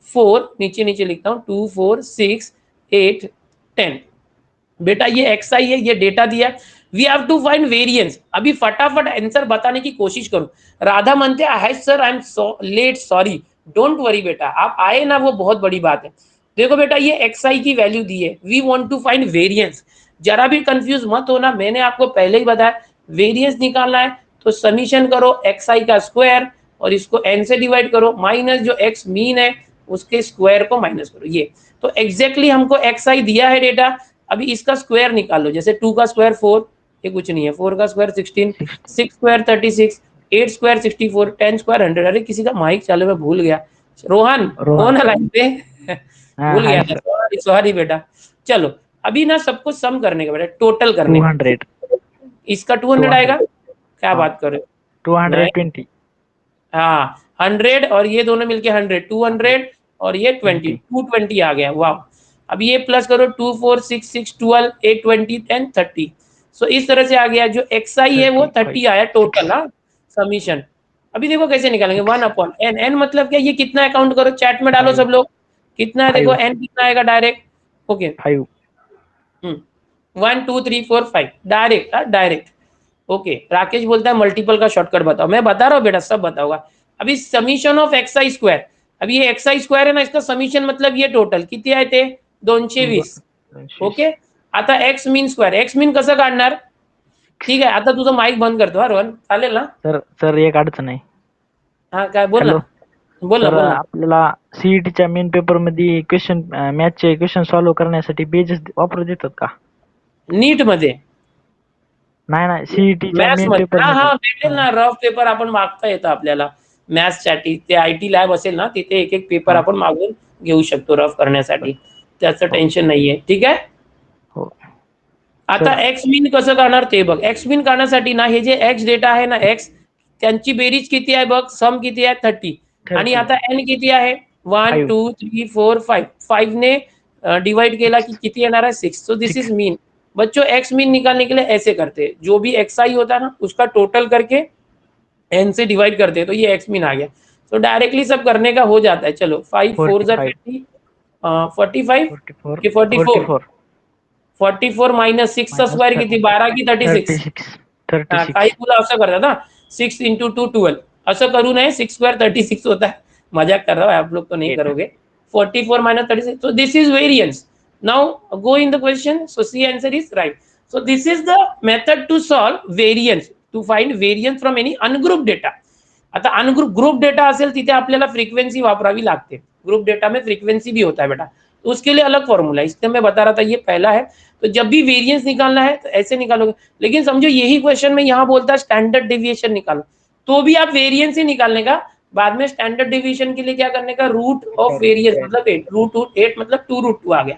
4, नीचे नीचे लिखता हूँ, 2 4 6 8 10. बेटा ये एक्स आई है, ये डेटा दिया. We have to find variance. अभी फटाफट आंसर बताने की कोशिश करो. राधा मनते है sir I am late, sorry, don't worry बेटा, आप आए ना वो बहुत बड़ी बात है. देखो बेटा ये एक्स आई की वैल्यू दी है, we want to find variance. जरा भी कंफ्यूज मत होना, मैंने आपको पहले ही बताया वेरिएंस निकालना है तो समीशन करो एक्स आई का स्क्वायर, और इसको n से डिवाइड करो, माइनस जो x मीन है उसके स्क्वायर को माइनस करो. ये तो एग्जैक्टली हमको एक्स आई दिया है डेटा. अभी इसका स्क्वायर निकाल लो. जैसे 2 का स्क्वायर 4, ये कुछ नहीं है, 4 का स्क्वायर 16, 6 स्क्वायर 36, 8 स्क्वायर 64, 10 स्क्वायर 100. अरे किसी का माइक चालू, मैं भूल गया. रोहन हो ना लाइन पे हाँ भूल हाय गया सर. था, सॉरी बेटा. चलो अभी ना सब कुछ सम करने का बेटा, टोटल करने का. 200, इसका 200 आएगा, क्या हाँ. बात कर रहे हो. 220, हाँ 100 और ये दोनों मिलके 100, 200 और ये 20, 220 आ गया. वाह. अब ये प्लस करो, 2 4 6 6 12 8 20 10 30. सो इस तरह से आ गया. जो एक्स आई है वो 30 आया टोटल. हाँ समीशन. अभी देखो कैसे निकालेंगे, 1/n. n मतलब क्या, ये कितना है काउंट करो, चैट में डालो सब लोग, कितना है देखो n कितना आएगा direct. Okay 5. 1 2 3 4 5 direct, direct. Okay Rakesh बोलता है मल्टीपल का शॉर्टकट बताओ. मैं बता रहा हूँ बेटा, सब बताऊंगा. अभी summation of x I square, अभी ये एक्स आई स्क्वायर है ना, इसका समीशन मतलब ये टोटल किती आए ते 220. ओके आता x mean square, x mean कसं काढणार. ठीक आहे, आता तुझं माईक बंद करतो हा रोहन, चालेल ना. सर एक अडचण आहे. हा काय बोल हॅलो ना. बोल ना सर बोल ना. आपल्याला सीईटीच्या मेन पेपर मध्ये क्वेश्चन मॅथचे क्वेश्चन सॉल्व्ह करण्यासाठी पेजेस वापरू देतात का? नीट मध्ये नाही सीईटीच्या मॅथ्स मेन मध्ये पेपर हा मध्ये. हा भेटेल ना. रफ पेपर आपण मागता येतं आपल्याला मॅथ्स साठी. ते IT लॅब असेल ना तिथे एक एक पेपर हा. आपण मागून घेऊ शकतो रफ करण्यासाठी. त्याचं हो. टेन्शन नाहीये. ठीक आहे. हो आता सर. एक्स मीन कसं करणार ते बघ. एक्स मीन काढण्यासाठी ना हे जे एक्स डेटा आहे ना एक्स त्यांची बेरीज किती आहे बघ. सम किती आहे 30 आणि 30. आता एन किती आहे 1 5. 2 3 4 5 5 ने डिवाइड केला की किती येणार है 6. So this 6. Is mean. बच्चों एक्स मीन निकालने के लिए ऐसे करते हैं. जो भी एक्स आई होता है ना उसका टोटल करके एन से डिवाइड करते हैं तो ये एक्स मीन आ गया. तो डायरेक्टली सब करने का हो जाता है. चलो 5 4 जा 45. 20 45 44. की 44 44 44 माइनस 6 चा मायनस स्क्वायर किती 12 की 36. 36. काही 36. मुलं असं करतात ना 6 इंटू 2 12. असं करू नये. 6 स्क्वायर 36 होता है. मजाक कर रहा हूँ आप लोग तो नहीं 8. करोगे. 44 minus 36. So this is variance. Now go in the question. So C answer is right. So this is the method to solve variance, to find variance from any ungrouped data. आता अनग्रुप ग्रुप डेटा असेल तिथे आपल्याला frequency वापरावी लागते. Group data में frequency भी होता है बेटा. तो उसके लिए अलग फॉर्मूला है. इसलिए मैं बता रहा था ये पहला है. तो जब भी वेरिएंस निकालना है तो ऐसे निकालोगे. लेकिन समझो यही क्वेश्चन में यहाँ बोलता है स्टैंडर्ड डेविएशन निकालो तो भी आप वेरिएंस ही निकालने का. बाद में स्टैंडर्ड डेविएशन के लिए क्या करने का रूट ऑफ वेरिएंस मतलब 8 रूट 8 मतलब 2 √2 आ गया.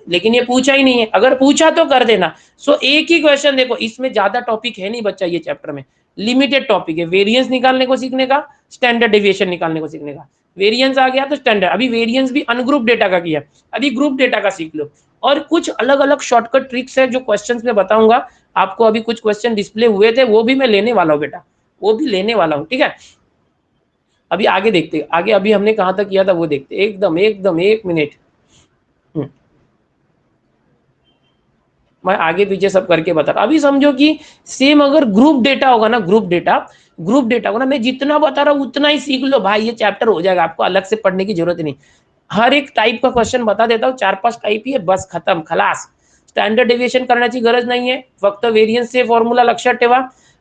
लेकिन ये पूछा ही नहीं है. अगर पूछा तो कर देना. सो एक ही क्वेश्चन देखो इसमें ज्यादा टॉपिक है नहीं बच्चा. ये चैप्टर में लिमिटेड टॉपिक है. वेरिएंस निकालने को सीखने का, स्टैंडर्ड डेविएशन निकालने को सीखने का. वेरिएंस आ गया तो स्टैंडर्ड. अभी वेरिएंस भी अनग्रुप डेटा का किया. अभी ग्रुप डेटा का सीख लो. और कुछ अलग अलग शॉर्टकट ट्रिक्स है जो क्वेश्चंस में बताऊंगा आपको. अभी कुछ क्वेश्चन डिस्प्ले हुए थे वो भी मैं लेने वाला हूँ बेटा. वो भी लेने वाला हूँ. ठीक है. अभी आगे देखते. आगे अभी हमने कहां तक किया था वो देखते. एकदम एकदम 1 मिनट. मैं आगे पीछे सब करके बता. अभी समझो कि सेम अगर ग्रुप डेटा होगा ना, ग्रुप डेटा होगा ना, मैं जितना बता रहा हूँ उतना ही सीख लो भाई. ये चैप्टर हो जाएगा. आपको अलग से पढ़ने की जरूरत नहीं. हर एक टाइप का क्वेश्चन बता देता हूँ. 4-5 टाइप ही है. बस खत्म खलास. स्टँडर्ड डेव्हिएशन करण्याची गरज नाहीये. फक्त व्हेरियन्सचे फॉर्म्युला लक्षात ठेवा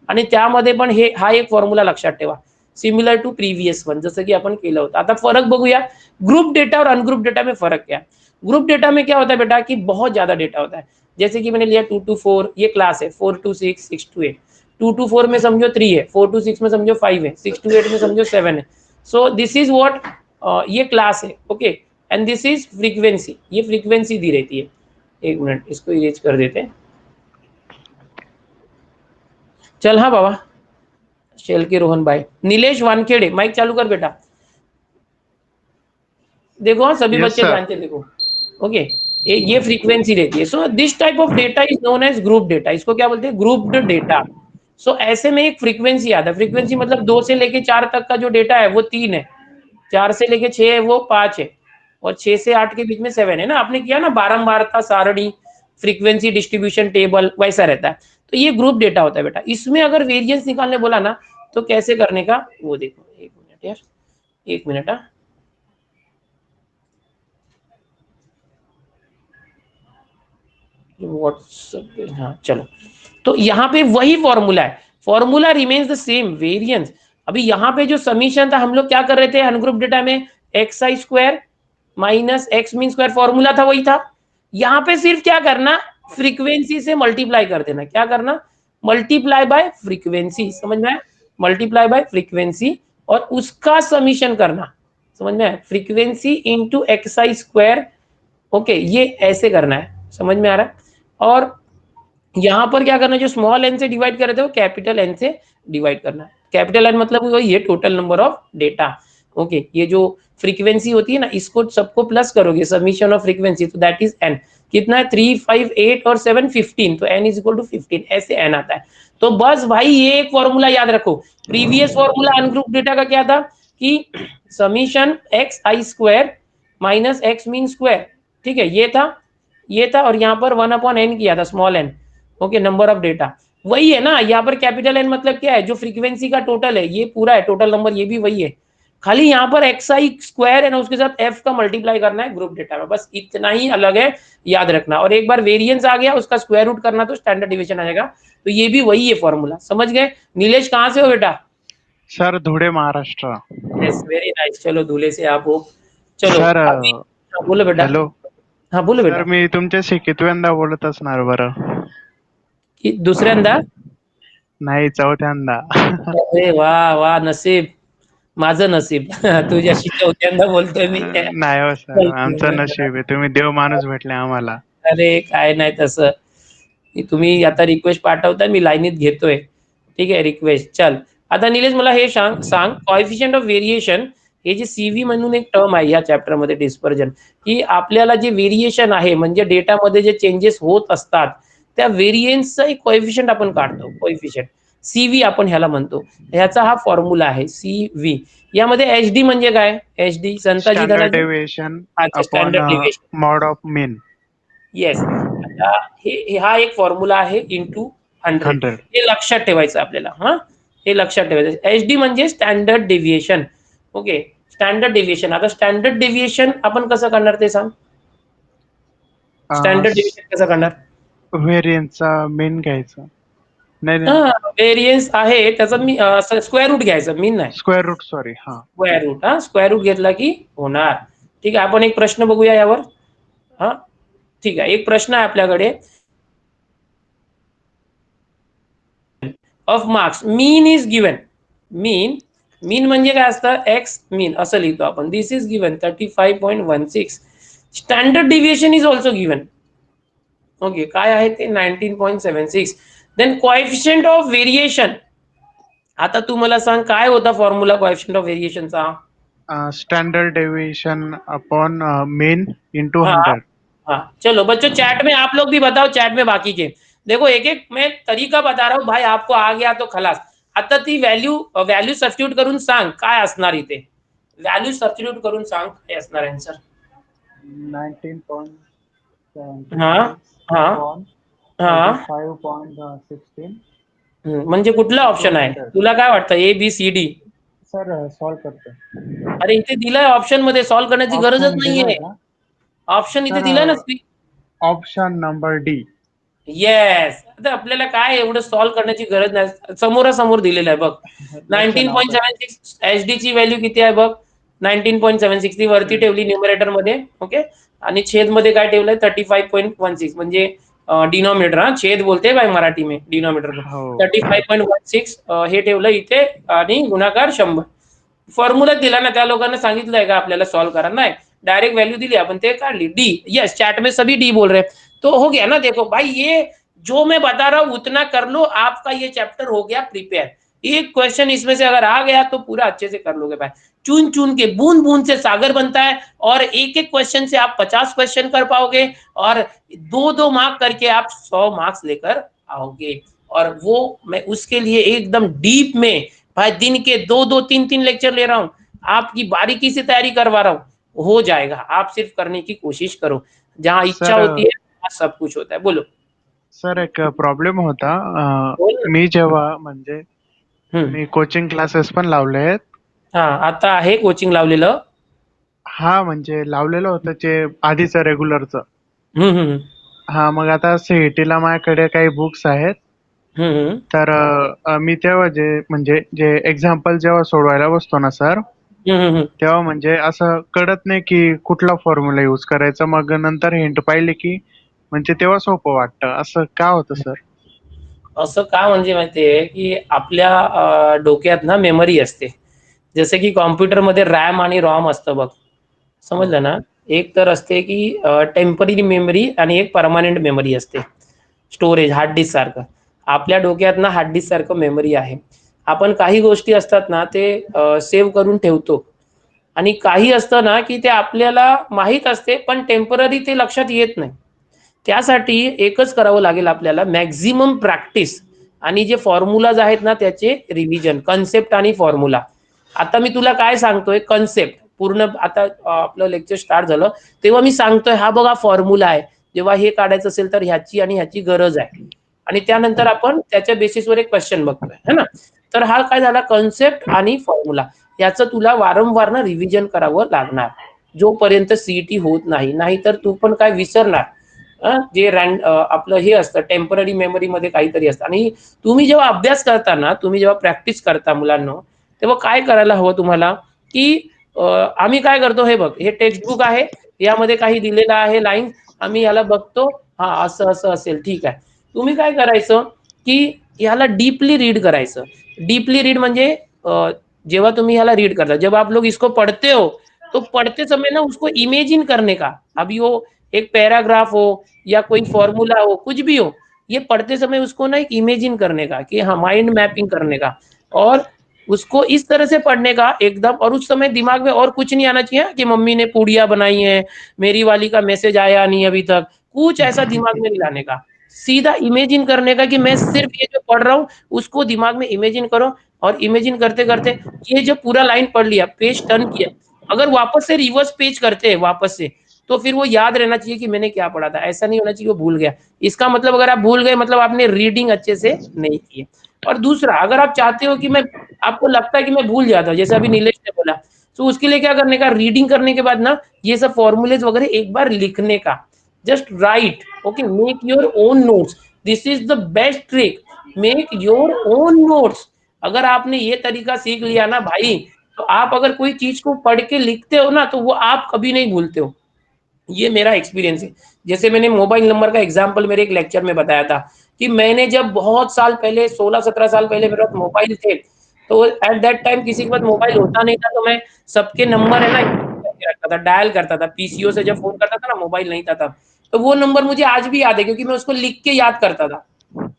आणि त्यामध्ये पण हा एक फॉर्म्युला लक्षात ठेवा. सिमिलर टू प्रीवियस वन जसं की आपण केलं होतं. आता फरक बघूया. ग्रुप डेटा और अनग्रुप डेटा में फर्क क्या है. ग्रुप डेटा में क्या होता है बेटा कि बहुत ज्यादा डेटा होता है. जैसे कि मैंने लिया 2 to 4 ये क्लास है. 4 to 6 6 to 8. 2 to 4 में समझो 3 है. 4 to 6 में समझो 5 है. 6 to 8 में समझो 7 है. सो दिस इज व्हाट ये क्लास है. Okay. And this is frequency. ये फ्रीक्वेंसी दी रहती है. एक मिनट इसको इरेज कर देते हैं. चल हाँ बाबा. शेल के रोहन भाई. नीलेश वानखेड़े माइक चालू कर बेटा. देखो हाँ सभी बच्चे जानते देखो. ओके. ये फ्रीक्वेंसी रहती है. So this type of data is known age group data. इसको क्या बोलते हैं ग्रुप्ड डेटा. सो ऐसे में एक फ्रीक्वेंसी आता है. फ्रीक्वेंसी मतलब 2 से लेके 4 तक का जो डेटा है वो 3 है. 4 से लेके 6 है वो 5 है. और 6 से 8 के बीच में 7 है ना. आपने किया ना बारंबारता सारणी, फ्रीक्वेंसी डिस्ट्रीब्यूशन टेबल वैसा रहता है. तो ये ग्रुप डेटा होता है बेटा. इसमें अगर वेरिएंस निकालने बोला ना तो कैसे करने का वो देखो. 1 मिनट यार. 1 मिनट. हाँ व्हाट्सएप. हाँ चलो. तो यहाँ पे वही फॉर्मूला है. Formula remains the same. Variance अभी यहाँ पे जो समीशन था हम लोग क्या कर रहे थे अनग्रुप डेटा में. X I square minus X mean square formula था वही था. यहाँ पे सिर्फ क्या करना फ्रीक्वेंसी से मल्टीप्लाई कर देना. क्या करना मल्टीप्लाई बाय फ्रीक्वेंसी. समझ में आया. मल्टीप्लाई बाय फ्रीक्वेंसी और उसका समीशन करना. समझ में आया. Frequency into x I square. Okay ये ऐसे करना है. समझ में आ रहा है. और यहाँ पर क्या करना है जो स्मॉल एन से डिवाइड कर रहे थे वो कैपिटल एन से डिवाइड करना है. कैपिटल एन मतलब वही है total number of data. Okay. ये जो फ्रीक्वेंसी होती है ना इसको सबको प्लस करोगे समीशन ऑफ फ्रीक्वेंसी तो दैट इज एन. कितना है 3 5 8 और 7 15. तो एन इज इक्वल टू 15. ऐसे एन आता है. तो बस भाई ये एक फॉर्मूला याद रखो. प्रीवियस फॉर्मूला अनग्रुप डेटा का क्या था कि summation X I square minus X mean square. ठीक है ये था और यहाँ पर 1/n किया था small N. Okay number of data वही है ना. यहाँ पर कैपिटल एन मतलब क्या है जो फ्रीक्वेंसी का टोटल है ये पूरा है टोटल नंबर. ये भी वही है. खाली यहाँ पर एक्स आई स्क्वायर है ना उसके साथ एफ का मल्टीप्लाई करना है ग्रुप डेटा में. बस इतना ही अलग है याद रखना. और एक बार वेरिएंस आ गया उसका स्क्वायर रूट करना तो स्टैंडर्ड डिवीजन आ जाएगा. तो ये भी वही है फॉर्मूला. समझ गए. नीलेश कहाँ से हो बेटा. Sir Dhule Maharashtra. Yes very nice. चलो धुले से आप हो. चलो सर अभी हाँ, बोलो बेटा. हॅलो हाँ बोलो सर बेटा. मी तुमच्याशी कितव्यांदा बोलत असणार बरं? की दुसऱ्यांदा. नाही चौथ्यांदा. अरे वा वा नसीब. माझं नसीब. तुझ्याशी चौथ्यांदा बोलतोय मी. नाही हो सर आमचं नशीब आहे तुम्ही देव माणूस भेटले आम्हाला. अरे काय नाही तसं. तुम्ही आता रिक्वेस्ट पाठवताय मी लाईनीत घेतोय. ठीक आहे रिक्वेस्ट. चल. आता निलेश मला हे सांग कोएफिशिएंट ऑफ व्हेरिएशन हे जे सीव्ही म्हणून एक टर्म आहे या चॅप्टर मध्ये डिस्पर्जन की आपल्याला जे व्हेरिएशन आहे म्हणजे डेटामध्ये जे चेंजेस होत असतात त्या व्हेरियन्सचा एक कोएफिशिएंट आपण काढतो. कोएफिशिएंट सीव्ही आपण ह्याला म्हणतो. ह्याचा हा फॉर्म्युला आहे सीव्ही. यामध्ये एचडी म्हणजे काय? HD Santaji standard Dhanaji. Deviation अच्छा upon standard deviation. Mod of mean. Yes. आता हा एक फॉर्म्युला आहे इंटू 100. 100. हे लक्षात ठेवायचं आपल्याला. हा हे लक्षात ठेवायचं. एचडी म्हणजे standard deviation. Okay standard deviation. आता स्टँडर्ड डेव्हिएशन आपण कसं करणार ते सांग. स्टँडर्ड डेव्हिएशन कसं करणार? व्हेरियन्सचा मीन घ्यायचा. नाही हा व्हेरियन्स आहे त्याचा मी स्क्वेअर रूट घ्यायचं मीन नाही. स्क्वेअर रूट सॉरी हा स्क्वेअर रूट. हा स्क्वेअर रूट घेतला की होणार. ठीक आहे आपण एक प्रश्न बघूया यावर. हा ठीक आहे एक प्रश्न आहे आपल्याकडे. Of marks mean is given. Mean म्हणजे काय असतं एक्स मीन असं लिहितो आपण. This is given 35.16. Standard deviation is also given. Okay काय आहे ते 19.76. Then coefficient of variation. आता तू मला सांग काय होता फॉर्म्युला कोएफिशिएंट ऑफ व्हेरिएशनचा? Standard deviation upon mean into हाँ 100. हाँ चलो बच्चों चैट में आप लोग भी बताओ. चैट में बाकी के देखो एक एक मैं तरीका बता रहा हूँ भाई. आपको आ गया तो खलास. आता ती व्हॅल्यू सबस्टिट्यूट करून सांग काय असणार इथे. व्हॅल्यू सबस्टिट्यूट करून सांग काय असणार आन्सर. 19.76 हाँ हाँ upon हाँ 35.16. म्हणजे कुठला ऑप्शन आहे तुला काय वाटतं A B C D? Sir solve करतो. अरे इथे दिलाय ऑप्शन मध्ये सॉल्व करण्याची गरजच ऑप्शन दिलाय नाहीये. का? ऑप्शन इथे सर दिलाय ना. Option number D. येस. आता आपल्याला काय एवढं सॉल्व्ह करण्याची गरज नाही. समोरासमोर दिलेलं आहे बघ. 19.76 एचडी ची व्हॅल्यू किती आहे बघ. 19.76 ती वरती ठेवली न्यूमरेटर मध्ये. ओके आणि छेद मध्ये काय ठेवलंय 35.16 म्हणजे डिनॉमिनेटर. हा छेद बोलते बाय मराठी में डिनॉमिनेटर को. हो 35.16 हे ठेवलं इथे आणि गुणाकार 100. फॉर्म्युला दिला ना त्या लोकांना सांगितलंय का आपल्याला सॉल्व करा? नाही डायरेक्ट वैल्यू दिली अपन ते काढली डी. यस चैट में सभी डी बोल रहे तो हो गया ना. देखो भाई ये जो मैं बता रहा हूं उतना कर लो. आपका ये चैप्टर हो गया प्रिपेयर. एक क्वेश्चन इसमें से अगर आ गया तो पूरा अच्छे से कर लोगे भाई. चुन चुन के बूंद बूंद से सागर बनता है और एक एक क्वेश्चन से आप 50 क्वेश्चन कर पाओगे और 2-2 मार्क करके आप 100 मार्क्स लेकर आओगे. और वो मैं उसके लिए एकदम डीप में भाई दिन के 2-2 3-3 लेक्चर ले रहा हूं. आपकी बारीकी से तैयारी करवा रहा हूं. हो जाएगा. आप सिर्फ करने की कोशिश करो. जहां इच्छा सर होती है वहां सब कुछ होता है. बोलो. सर एक प्रॉब्लेम होता. बोल ना. मी जेव्हा म्हणजे हम्म. मी कोचिंग क्लासेस पण लावले आहेत. हा आता आहे कोचिंग लावलेलं. हा म्हणजे लावलेलं होतं ते आधीचं रेग्युलरचं. हम्म हम्म हा मग आता सीईटीला माझ्याकडे काही बुक्स आहेत. हम्म तर मी तेव्हा म्हणजे जे एक्झाम्पल जेव्हा सोडवायला बसतो ना सर हम्म. तेव्हा म्हणजे असं कळत नाही की कुठला फॉर्म्युला यूज करायचा. मग नंतर हिंट पाहिली की म्हणजे तेव्हा सोपं वाटतं. असं का होतं सर? असं का म्हणजे माहितीये की आपल्या डोक्यात ना मेमरी असते. जसे की कॉम्प्युटरमध्ये रॅम आणि रॉम असतं बघ. समजलं ना. एक तर असते की टेम्पररी मेमरी आणि एक परमानंट मेमरी असते. स्टोरेज हार्ड डिस्क सारखं. आपल्या डोक्यात ना हार्ड डिस्क सारखं मेमरी आहे. आपण काही गोष्टी असतात ना ते सेव्ह करून ठेवतो आणि काही असतं ना की ते आपल्याला माहित असते पण टेम्पररी ते लक्षात येत नाही. त्यासाठी एकच करावं लागेल आपल्याला मॅक्झिमम प्रॅक्टिस आणि जे फॉर्म्युलाज आहेत ना त्याचे रिव्हिजन. कन्सेप्ट आणि फॉर्म्युला. आता मी तुला काय सांगतोय कन्सेप्ट पूर्ण. आता आपलं लेक्चर स्टार्ट झालं तेव्हा मी सांगतोय हा बघा फॉर्म्युला आहे. जेव्हा हे काढायचं असेल तर ह्याची आणि ह्याची गरज आहे आणि त्यानंतर आपण त्याच्या बेसिसवर एक क्वेश्चन बघतोय है ना. तर हा काय झाला कन्सेप्ट आणि फॉर्म्युला. याचं तुला वारंवार ना रिव्हिजन करावं लागणार जोपर्यंत सीईटी होत नाही. नाहीतर तू पण काय विसरणार. जे आपलं हे असतं टेम्पररी मेमरी मध्ये काहीतरी असतं. आणि तुम्ही जेव्हा अभ्यास करता ना तुम्ही जेव्हा प्रॅक्टिस करता मुलांना तेव्हा काय करायला हवं तुम्हाला की आम्ही काय करतो, हे बघ, हे टेक्स्टबुक आहे, यामध्ये काही दिलेलं आहे लाईन, आम्ही याला बघतो, हा असं असं असेल, ठीक आहे. तुम्ही काय करायचं की याला डीपली रीड करायचं. डीपली रीड म्हणजे जेव्हा तुम्ही याला रीड करता, जब आप लोग इसको पढ़ते हो तो पढ़ते समय ना उसको इमेजिन करने का, अभी वो एक पैराग्राफ हो या कोई फॉर्मूला हो, कुछ भी हो, ये पढ़ते समय उसको ना एक इमेजिन करने का, कि हाँ माइंड मैपिंग करने का, और उसको इस तरह से पढ़ने का एकदम, और उस समय दिमाग में और कुछ नहीं आना चाहिए कि मम्मी ने पूड़ियाँ बनाई हैं, मेरी वाली का मैसेज आया नहीं अभी तक, कुछ ऐसा दिमाग में नहीं लाने का। सीधा इमेजिन करने का कि मैं सिर्फ ये जो पढ़ रहा हूँ उसको दिमाग में इमेजिन करो, और इमेजिन करते-करते ये जो पूरा लाइन पढ़ लिया, पेज टर्न किया, अगर वापस से रिवर्स पेज करते हैं वापस से, तो फिर वो याद रहना चाहिए कि मैंने क्या पढ़ा था, ऐसा नहीं होना चाहिए वो भूल गया। इसका मतलब अगर आप भूल गए मतलब आपने रीडिंग अच्छे से नहीं की है। और दूसरा, अगर आप चाहते हो कि मैं, आपको लगता है कि मैं भूल जाता हूँ, जैसे अभी नीलेश ने बोला, तो उसके लिए क्या करने का, रीडिंग करने के बाद ना ये सब फॉर्मूलेज वगैरह एक बार लिखने का, just right, okay, make your own notes, this is the best trick, make your own notes. अगर आपने ये तरीका सीख लिया ना भाई, तो आप अगर कोई चीज को पढ़ के लिखते हो ना तो वो आप कभी नहीं भूलते हो। ये मेरा एक्सपीरियंस है। जैसे मैंने मोबाइल नंबर का एग्जांपल मेरे एक लेक्चर में बताया था कि मैंने जब बहुत साल पहले, 16-17 साल पहले मेरे पास मोबाइल थे, तो एट दैट टाइम किसी के पास मोबाइल होता नहीं था, तो मैं सबके नंबर है ना करके रखता था, डायल करता था, पीसीओ से जब फोन करता था ना, मोबाइल नहीं था तब, तो वो नंबर मुझे आज भी याद है क्योंकि मैं उसको लिख के याद करता था।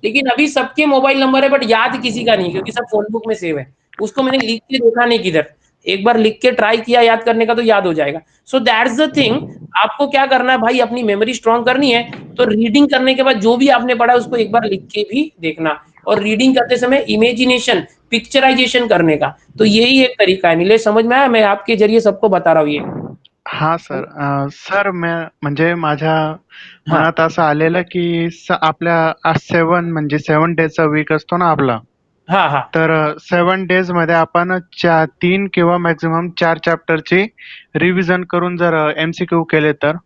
लेकिन अभी सबके मोबाइल नंबर है बट याद किसी का नहीं, क्योंकि सब फोन बुक में सेव है। उसको मैंने लिख के देखा नहीं किधर, एक बार लिख के ट्राई किया याद करने का तो याद हो जाएगा। सो दैट्स द थिंग, आपको क्या करना है भाई, अपनी मेमोरी स्ट्रांग करनी है, तो रीडिंग करने के बाद जो भी आपने पढ़ा है उसको एक बार लिख के भी देखना, और रीडिंग करते समय इमेजिनेशन, पिक्चराइजेशन करने का। तो यही एक तरीका है। नीलेश, समझ में आया? मैं आपके जरिए सबको बता रहा हूँ ये। हां सर. सर म्हणजे माझ्या हाँ, मनात असं आलेलं की आपल्या आज 7 म्हणजे 7 डेजचा वीक असतो ना आपला. हाँ, हाँ, तर 7 डेजमध्ये आपण 3 किंवा मॅक्सिमम 4 चॅप्टरची रिव्हिजन करून जर एमसीक्यू केले तर?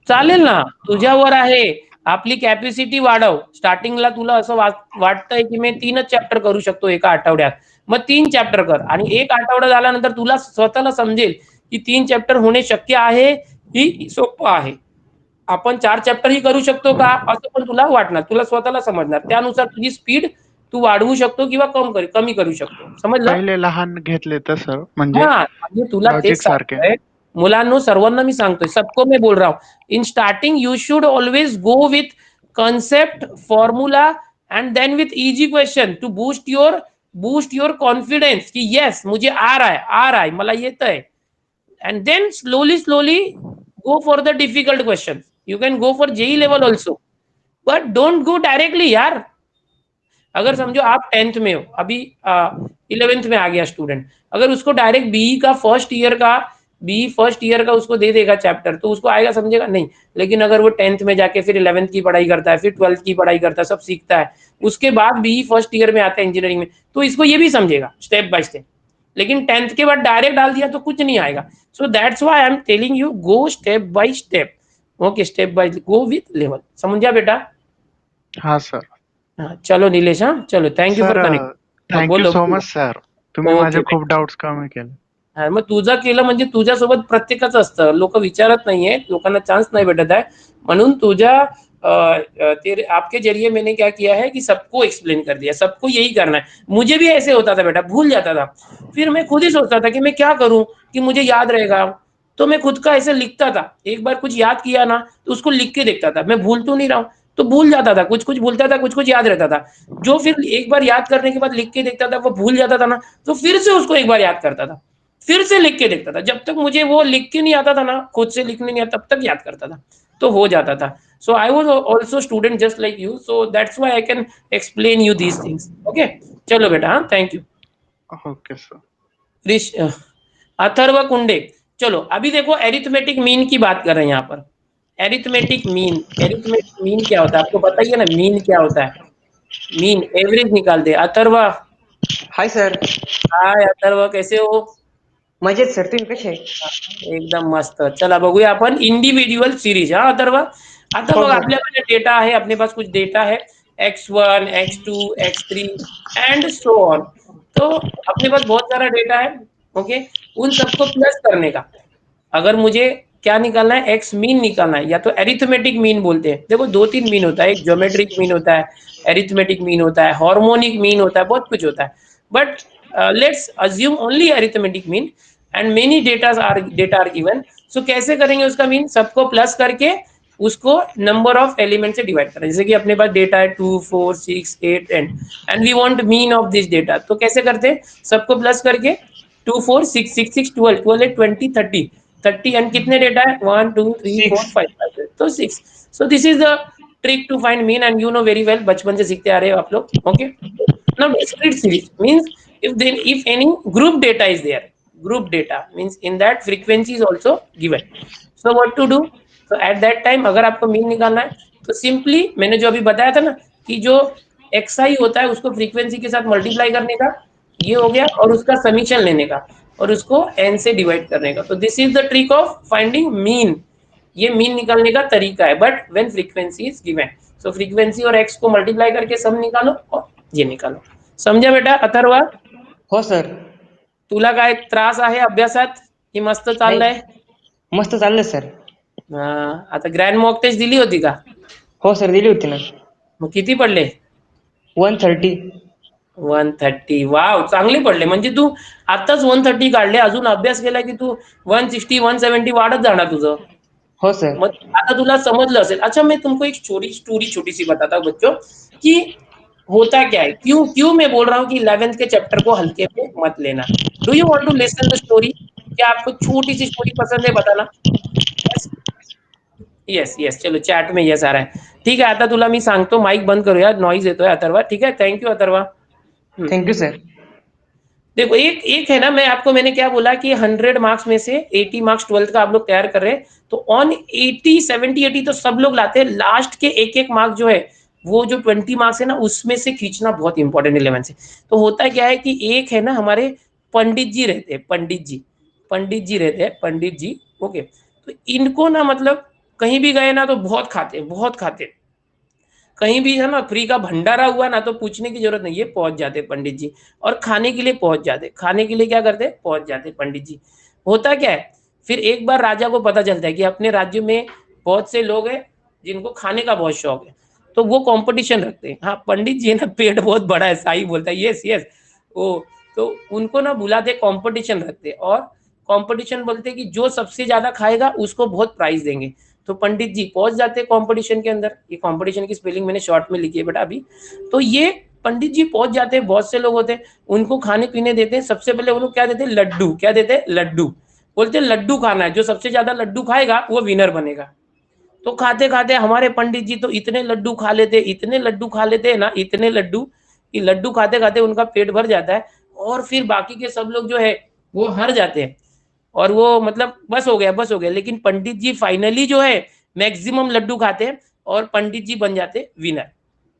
चालेल ना, तुझ्यावर आहे. आपली कॅपॅसिटी वाढव. स्टार्टिंगला तुला असं वाटतंय, की मी 3च चॅप्टर करू शकतो एका आठवड्यात. मग 3 चॅप्टर कर आणि 1 आठवडा झाल्यानंतर तुला स्वतःला समजेल, की 3 चॅप्टर होणे शक्य आहे, की सोपं आहे. आपण 4 चॅप्टरही करू शकतो का? असं पण तुला वाटणार. तुला स्वतःला समजणार. त्यानुसार तुझी स्पीड तू वाढवू शकतो किंवा कमी करू शकतो. समजलं? पहिले लहान घेतले तर सर म्हणजे हां, म्हणजे तुला तेच लॉजिक सारखे. सांगतोय. मुलांनो, सर्वांना मी सांगतोय, सबको मैं बोल रहा हूँ, in starting you should always go with concept, formula and then with easy question to boost your confidence कि yes मुझे आ रहा है मला येतंय, and then slowly go for the difficult questions. You can go for JEE level also, but don't go directly यार। अगर समझो आप 10th में हो, अभी 11th में आ गया स्टूडेंट, अगर उसको डायरेक्ट बीई फर्स्ट ईयर का उसको दे देगा चैप्टर, तो उसको आएगा, समझेगा नहीं। लेकिन अगर वो 10th में जाके फिर 11th की पढ़ाई करता है, फिर 12th की पढ़ाई करता है, सब सीखता है, उसके बाद बीई फर्स्ट ईयर में आता है इंजीनियरिंग में, तो इसको ये भी समझेगा स्टेप बाय स्टेप। लेकिन 10th के बाद डायरेक्ट डाल दिया तो कुछ नहीं आएगा। सो that's why I am telling you, go step by step, okay, step by go with level. समझा बेटा? हां सर. हाँ, चलो नीलेश, हाँ चलो, thank you for sir connect. हाँ, थँक यू बोलो सो बोलो। Much sir. तुम्ही ओके माझे खूप बेटा। डाउट्स कमी केले. हा, मग तुझं केलं म्हणजे तुझ्यासोबत प्रत्येकाचं असतं, लोक विचारत नाहीये, लोकांना चान्स नाही भेटत आहे, म्हणून तुझ्या तेरे आपके जरिए मैंने क्या किया है कि सबको एक्सप्लेन कर दिया, सबको यही करना है। मुझे भी ऐसे होता था बेटा, भूल जाता था, फिर मैं खुद ही सोचता था कि मैं क्या करूं कि मुझे याद रहेगा, तो मैं खुद का ऐसे लिखता था। एक बार कुछ याद किया ना तो उसको लिख के देखता था, मैं भूल तो नहीं रहा हूँ, तो भूल जाता था, कुछ कुछ भूलता था, कुछ कुछ याद रहता था। जो फिर एक बार याद करने के बाद लिख के देखता था, वो भूल जाता था ना, तो फिर से उसको एक बार याद करता था, फिर से लिख के देखता था, जब तक मुझे वो लिख के नहीं आता था ना, खुद से लिखने नहीं आता, तब तक याद करता था, तो हो जाता था। So I was also student just like you, so that's why I can explain you these things. Okay, चलो बेटा, हाँ, thank you. Okay sir. Atharva Kunde, चलो अभी देखो एरिथमेटिक मीन की बात कर रहे हैं यहाँ पर। एरिथमेटिक मीन क्या होता है आपको बताइए ना, मीन क्या होता है? मीन एवरेज निकालते। Atharva, hi sir. Hi Atharva, कैसे हो? मजेत सर, तुम्ही कसे आहे? एकदम मस्त। चला बघूया आपण इंडिव्हिज्युअल सिरीज, हा अथर्व। आता हो बघ सर. आपल्याकडे डेटा आहे, अपने पास कुछ डेटा है, X1, X2, X3 and so on. तो अपने पास बहुत सारा डेटा है, ओके, उन सबको प्लस करने का। अगर मुझे क्या निकालना है, एक्स मीन निकालना है, या तो एरिथमेटिक मीन बोलते हैं। देखो 2-3 मीन होता है, एक ज्योमेट्रिक मीन होता है, एरिथमेटिक मीन होता है, हार्मोनिक मीन होता है, बहुत कुछ होता है। But let's assume only arithmetic mean and many data are given. So कैसे करेंगे उसका मीन? सबको प्लस करके उसको नंबर ऑफ एलिमेंट से डिवाइड करें। जैसे कि अपने पास डेटा है 2, 4, 6, 8 and we want mean of this data, तो कैसे करते हैं? सबको प्लस करके 2, 4, 6, 6, 6, 12, 12, 8, 20, 30, 30 एंड कितने डेटा है? 1, 2, 3, 4, 6 5, तो 6। So this is the trick to find mean and you know very well, बचपन से सीखते आ रहे हो आप लोग। Okay, now discrete series means if any group data is there, group data means in that frequency is also given. So what to do? So at that time अगर आपको मीन निकालना है तो सिंपली मैंने जो अभी बताया था ना कि जो xi होता है उसको फ्रीक्वेंसी के साथ मल्टीप्लाई करने का, ये हो गया, और उसका समीशन लेने का और उसको n से डिवाइड करने का। तो this is the trick of finding mean. ये मीन निकालने का तरीका है, but when frequency is given. So frequency और x को मल्टीप्लाई करके सम निकालो और ये निकालो। समझा बेटा अथर्वा? हो सर. तुला काय त्रास आहे अभ्यासात की मस्त चाललंय? मस्त चाललंय सर. आता ग्रँड मॉक टेस्ट दिली होती का? हो सर, दिली होती ना. मग किती पडले? 130. 130. वाव, चांगले पडले. म्हणजे तू आताच 130 काढले, अजून अभ्यास केला की तू 160 170 वाढत जाणार तुझं. हो सर. मग आता तुला समझलं असेल. अच्छा, मैं तुमको एक स्टोरी छोटी सी बताता हूँ बच्चों कि होता क्या है, क्यों क्यों मैं बोल रहा हूँ कि 11th के चैप्टर को हल्के पे मत लेना। Do you want to listen the story? क्या आपको छोटी सी स्टोरी पसंद है? बताना। यस यस यस, चलो चॅट में यस आ रहा है. ठीक आहे, आता तुला मी सांगतो. माईक बंद करूया, नॉइज येतोय अथर्वा. ठीक है, thank you Atharva. Thank you sir. देखो एक एक है ना, मैं आपको मैंने क्या बोला कि 100 मार्क्स में से 80 मार्क्स 12th का आप लोग तैयार कर रहे हैं, तो ऑन 80 70 80 तो सब लोग लाते हैं। लास्ट के एक एक मार्क्स जो है वो जो 20 मार्क्स है ना, उसमें से खींचना बहुत इंपॉर्टेंट 11 से। तो होता क्या है कि एक है ना हमारे पंडित जी रहते हैं, पंडित जी रहते हैं, पंडित जी। ओके, तो इनको ना मतलब कहीं भी गए ना तो बहुत खाते, बहुत खाते। कहीं भी है ना फ्री का भंडारा हुआ ना तो पूछने की जरूरत नहीं है, पहुंच जाते पंडित जी। और खाने के लिए पहुंच जाते, खाने के लिए क्या करते? पहुंच जाते पंडित जी। होता क्या है, फिर एक बार राजा को पता चलता है कि अपने राज्य में बहुत से लोग हैं जिनको खाने का बहुत शौक है, तो वो कंपटीशन रखते हैं। हाँ, पंडित जी ना पेट बहुत बड़ा है, साई बोलता है यस यस। वो तो उनको ना बुलाते, कंपटीशन रखते, और कंपटीशन बोलते कि जो सबसे ज्यादा खाएगा उसको बहुत प्राइज देंगे। तो पंडित जी पहुंच जाते कंपटीशन के अंदर। ये कंपटीशन की स्पेलिंग मैंने शॉर्ट में लिखी है बेटा अभी। तो ये पंडित जी पहुंच जाते हैं, बहुत से लोग होते हैं, उनको खाने पीने देते हैं। सबसे पहले वो लोग क्या देते हैं? लड्डू। क्या देते हैं? लड्डू। बोलते हैं लड्डू खाना है, जो सबसे ज्यादा लड्डू खाएगा वो विनर बनेगा। तो खाते खाते हमारे पंडित जी तो इतने लड्डू खा लेते, इतने लड्डू खा लेते हैं ना, इतने लड्डू कि लड्डू खाते खाते उनका पेट भर जाता है, और फिर बाकी के सब लोग जो है वो हार जाते हैं, और वो मतलब बस हो गया, बस हो गया। लेकिन पंडित जी फाइनली जो है मैक्सिमम लड्डू खाते हैं और पंडित जी बन जाते विनर।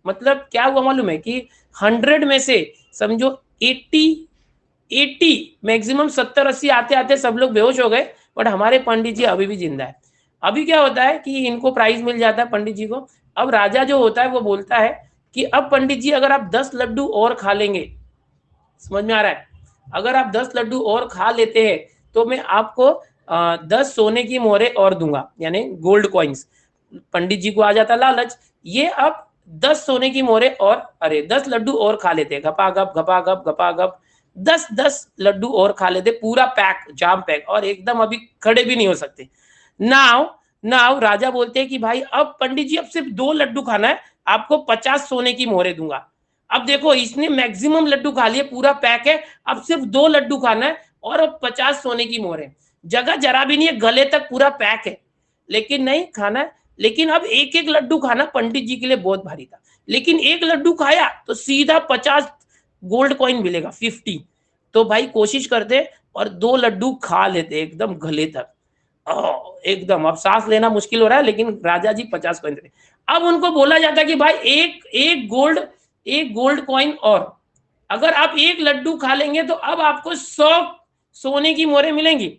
मतलब क्या हुआ मालूम है कि 100 में से समझो 80 मैक्सिमम 70-80 आते आते सब लोग बेहोश हो गए, बट हमारे पंडित जी अभी भी जिंदा है। अभी क्या होता है कि इनको प्राइज मिल जाता है पंडित जी को। अब राजा जो होता है वो बोलता है कि अब पंडित जी अगर आप 10 लड्डू और खा लेंगे, समझ में आ रहा है, अगर आप 10 लड्डू और खा लेते हैं तो मैं आपको 10 सोने की मोहरें और दूंगा, यानी गोल्ड कॉइन्स। पंडित जी को आ जाता लालच, ये अब 10 सोने की मोहरें और 10 लड्डू और खा लेते, घपाघप घपाघप घपाघप 10 लड्डू और खा लेते, पूरा पैक, जाम पैक, और एकदम अभी खड़े भी नहीं हो सकते। नाउ राजा बोलते हैं कि भाई अब पंडित जी अब सिर्फ 2 लड्डू खाना है, आपको 50 सोने की मोहरें दूंगा। अब देखो इसने मैक्सिमम लड्डू खा लिए, पूरा पैक है, अब सिर्फ 2 लड्डू खाना है और अब 50 सोने की मोहरें। जगह जरा भी नहीं है, गले तक पूरा पैक है, लेकिन नहीं खाना है। लेकिन अब एक एक लड्डू खाना पंडित जी के लिए बहुत भारी था, लेकिन एक लड्डू खाया तो सीधा 50 गोल्ड कॉइन मिलेगा, 50। तो भाई कोशिश करते और 2 लड्डू खा लेते एकदम गले तक, एकदम। अब सांस लेना मुश्किल हो रहा है, लेकिन राजा जी 50 कॉइन देते। अब उनको बोला जाता है कि भाई एक गोल्ड कॉइन, और अगर आप एक लड्डू खा लेंगे तो अब आपको 100 सोने की मोहरें मिलेंगी।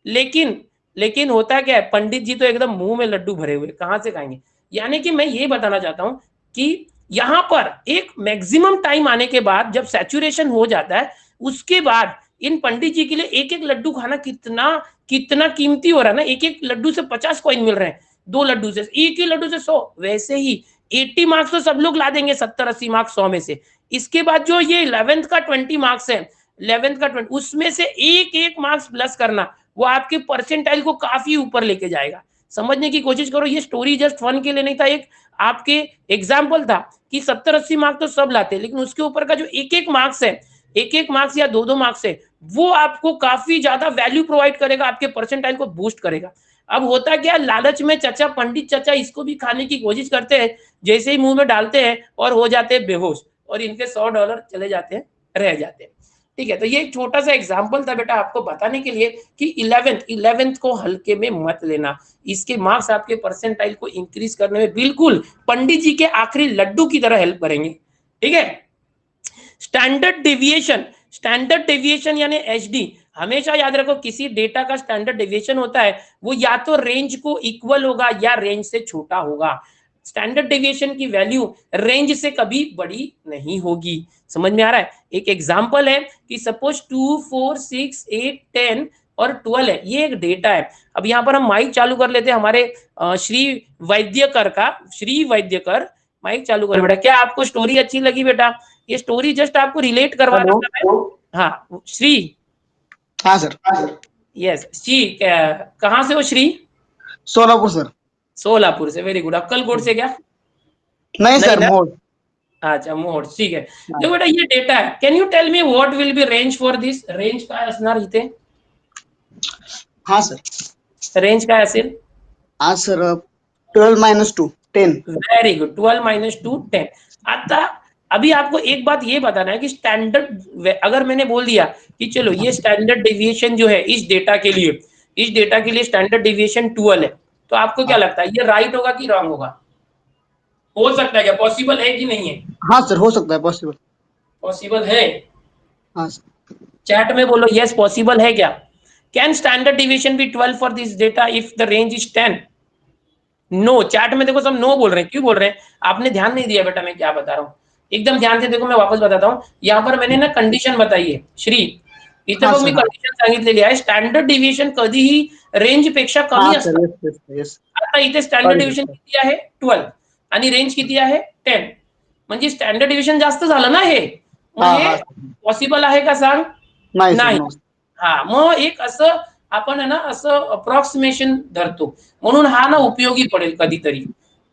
लेकिन होता क्या है, पंडित जी तो एकदम मुंह में लड्डू भरे हुए, कहां से खाएंगे। यानी कि मैं ये बताना चाहता हूं कि यहां पर एक मैक्सिमम टाइम आने के बाद जब सैचुरेशन हो जाता है, उसके बाद इन पंडित जी के लिए एक एक लड्डू खाना कितना कितना कीमती हो रहा है ना, एक एक लड्डू से 50 कॉइन मिल रहे हैं, 2 लड्डू से, एक ही लड्डू से 100। वैसे ही 80 मार्क्स तो सब लोग ला देंगे, 70-80 मार्क्स 100 में से। इसके बाद जो ये 11th का 20 मार्क्स है, 11th का 20, उसमें से एक एक मार्क्स प्लस करना, वो आपके परसेंटाइल को काफी ऊपर लेके जाएगा। समझने की कोशिश करो, ये स्टोरी जस्ट फन के लिए नहीं था, एक आपके एग्जाम्पल था कि 70-80 मार्क्स तो सब लाते हैं, लेकिन उसके ऊपर का जो एक एक मार्क्स है, एक एक मार्क्स या 2-2 मार्क्स है, वो आपको काफी ज्यादा वैल्यू प्रोवाइड करेगा, आपके परसेंटाइल को बूस्ट करेगा। अब होता क्या, लालच में चचा, पंडित चचा इसको भी खाने की कोशिश करते हैं, जैसे ही मुंह में डालते हैं और हो जाते हैं बेहोश, और इनके $100 चले जाते हैं, रह जाते हैं। ठीक है, तो ये एक छोटा सा एग्जाम्पल था बेटा आपको बताने के लिए कि 11th को हल्के में मत लेना, इसके मार्क्स आपके परसेंटाइल को इंक्रीज करने में बिल्कुल पंडित जी के आखिरी लड्डू की तरह हेल्प करेंगे। ठीक है, स्टैंडर्ड डेविएशन यानी एचडी, हमेशा याद रखो किसी डेटा का स्टैंडर्ड डेविएशन होता है, वो या तो रेंज को इक्वल होगा या रेंज से छोटा होगा। स्टैंडर्ड डेविएशन की वैल्यू रेंज से कभी बड़ी नहीं होगी। समझ में आ रहा है? एक एग्जांपल है कि सपोज 2, 4, 6, 8, 10 और 12 है, ये एक डेटा है। अब यहाँ पर हम माइक चालू कर लेते हैं हमारे श्री वैद्यकर का। श्री वैद्यकर, माइक चालू कर बेटा। क्या आपको स्टोरी अच्छी लगी बेटा? ये स्टोरी जस्ट आपको रिलेट करवा रहा था मैं। हाँ श्री। हाँ सर। यस श्री, कहाँ से हो श्री? सोलापुर सर। सोलापुर से, वेरी गुड। अक्कलकोट से क्या? नहीं सर, ना? मोड़। अच्छा मोड, ठीक है। देखो बेटा ये डेटा है, can you tell me what will be range for this? Range काय असणार इथे? हाँ सर। रेंज काय असेल? हाँ सर, 12 - 2, 10। Very good, 12 - 2, 10। आता अभी आपको एक बात ये बताना है कि स्टैंडर्ड, अगर मैंने बोल दिया कि चलो ये स्टैंडर्ड डेविएशन जो है इस डेटा के लिए, इस डेटा के लिए स्टैंडर्ड डेविएशन 12 है, तो आपको क्या लगता है ये राइट होगा कि रॉन्ग होगा? हो सकता है क्या? पॉसिबल है कि नहीं है? हाँ सर, हो सकता है, पॉसिबल। पॉसिबल है। हाँ सर। चैट में बोलो यस पॉसिबल है क्या? Can standard deviation be 12 for this data if the range is 10? No. Chat में देखो सब नो बोल रहे हैं। क्यों बोल रहे हैं? आपने ध्यान नहीं दिया बेटा मैं क्या बता रहा हूँ, एकदम ध्यान से देखो। मैं वापस बताता हूँ, यहाँ पर मैंने ना कंडिशन बताई है श्री, इथे हाँ बघ मी सर, हाँ। कंडिशन सांगितलेली आहे, स्टँडर्ड डिव्हिएशन कधीही रेंज पेक्षा हाँ कमी सर, असतं. Yes yes yes. आता इथे स्टँडर्ड डिव्हिएशन किती आहे 12 आणि रेंज किती आहे 10, म्हणजे स्टँडर्ड डिव्हिएशन जास्त झालं ना हे, मग हाँ हे हाँ पॉसिबल आहे का सांग? नहीं सर, नाही. नो। हा, मग एक असं आपण आहे ना असं अप्रॉक्सिमेशन धरतो, म्हणून हा ना उपयोगी पडेल कधीतरी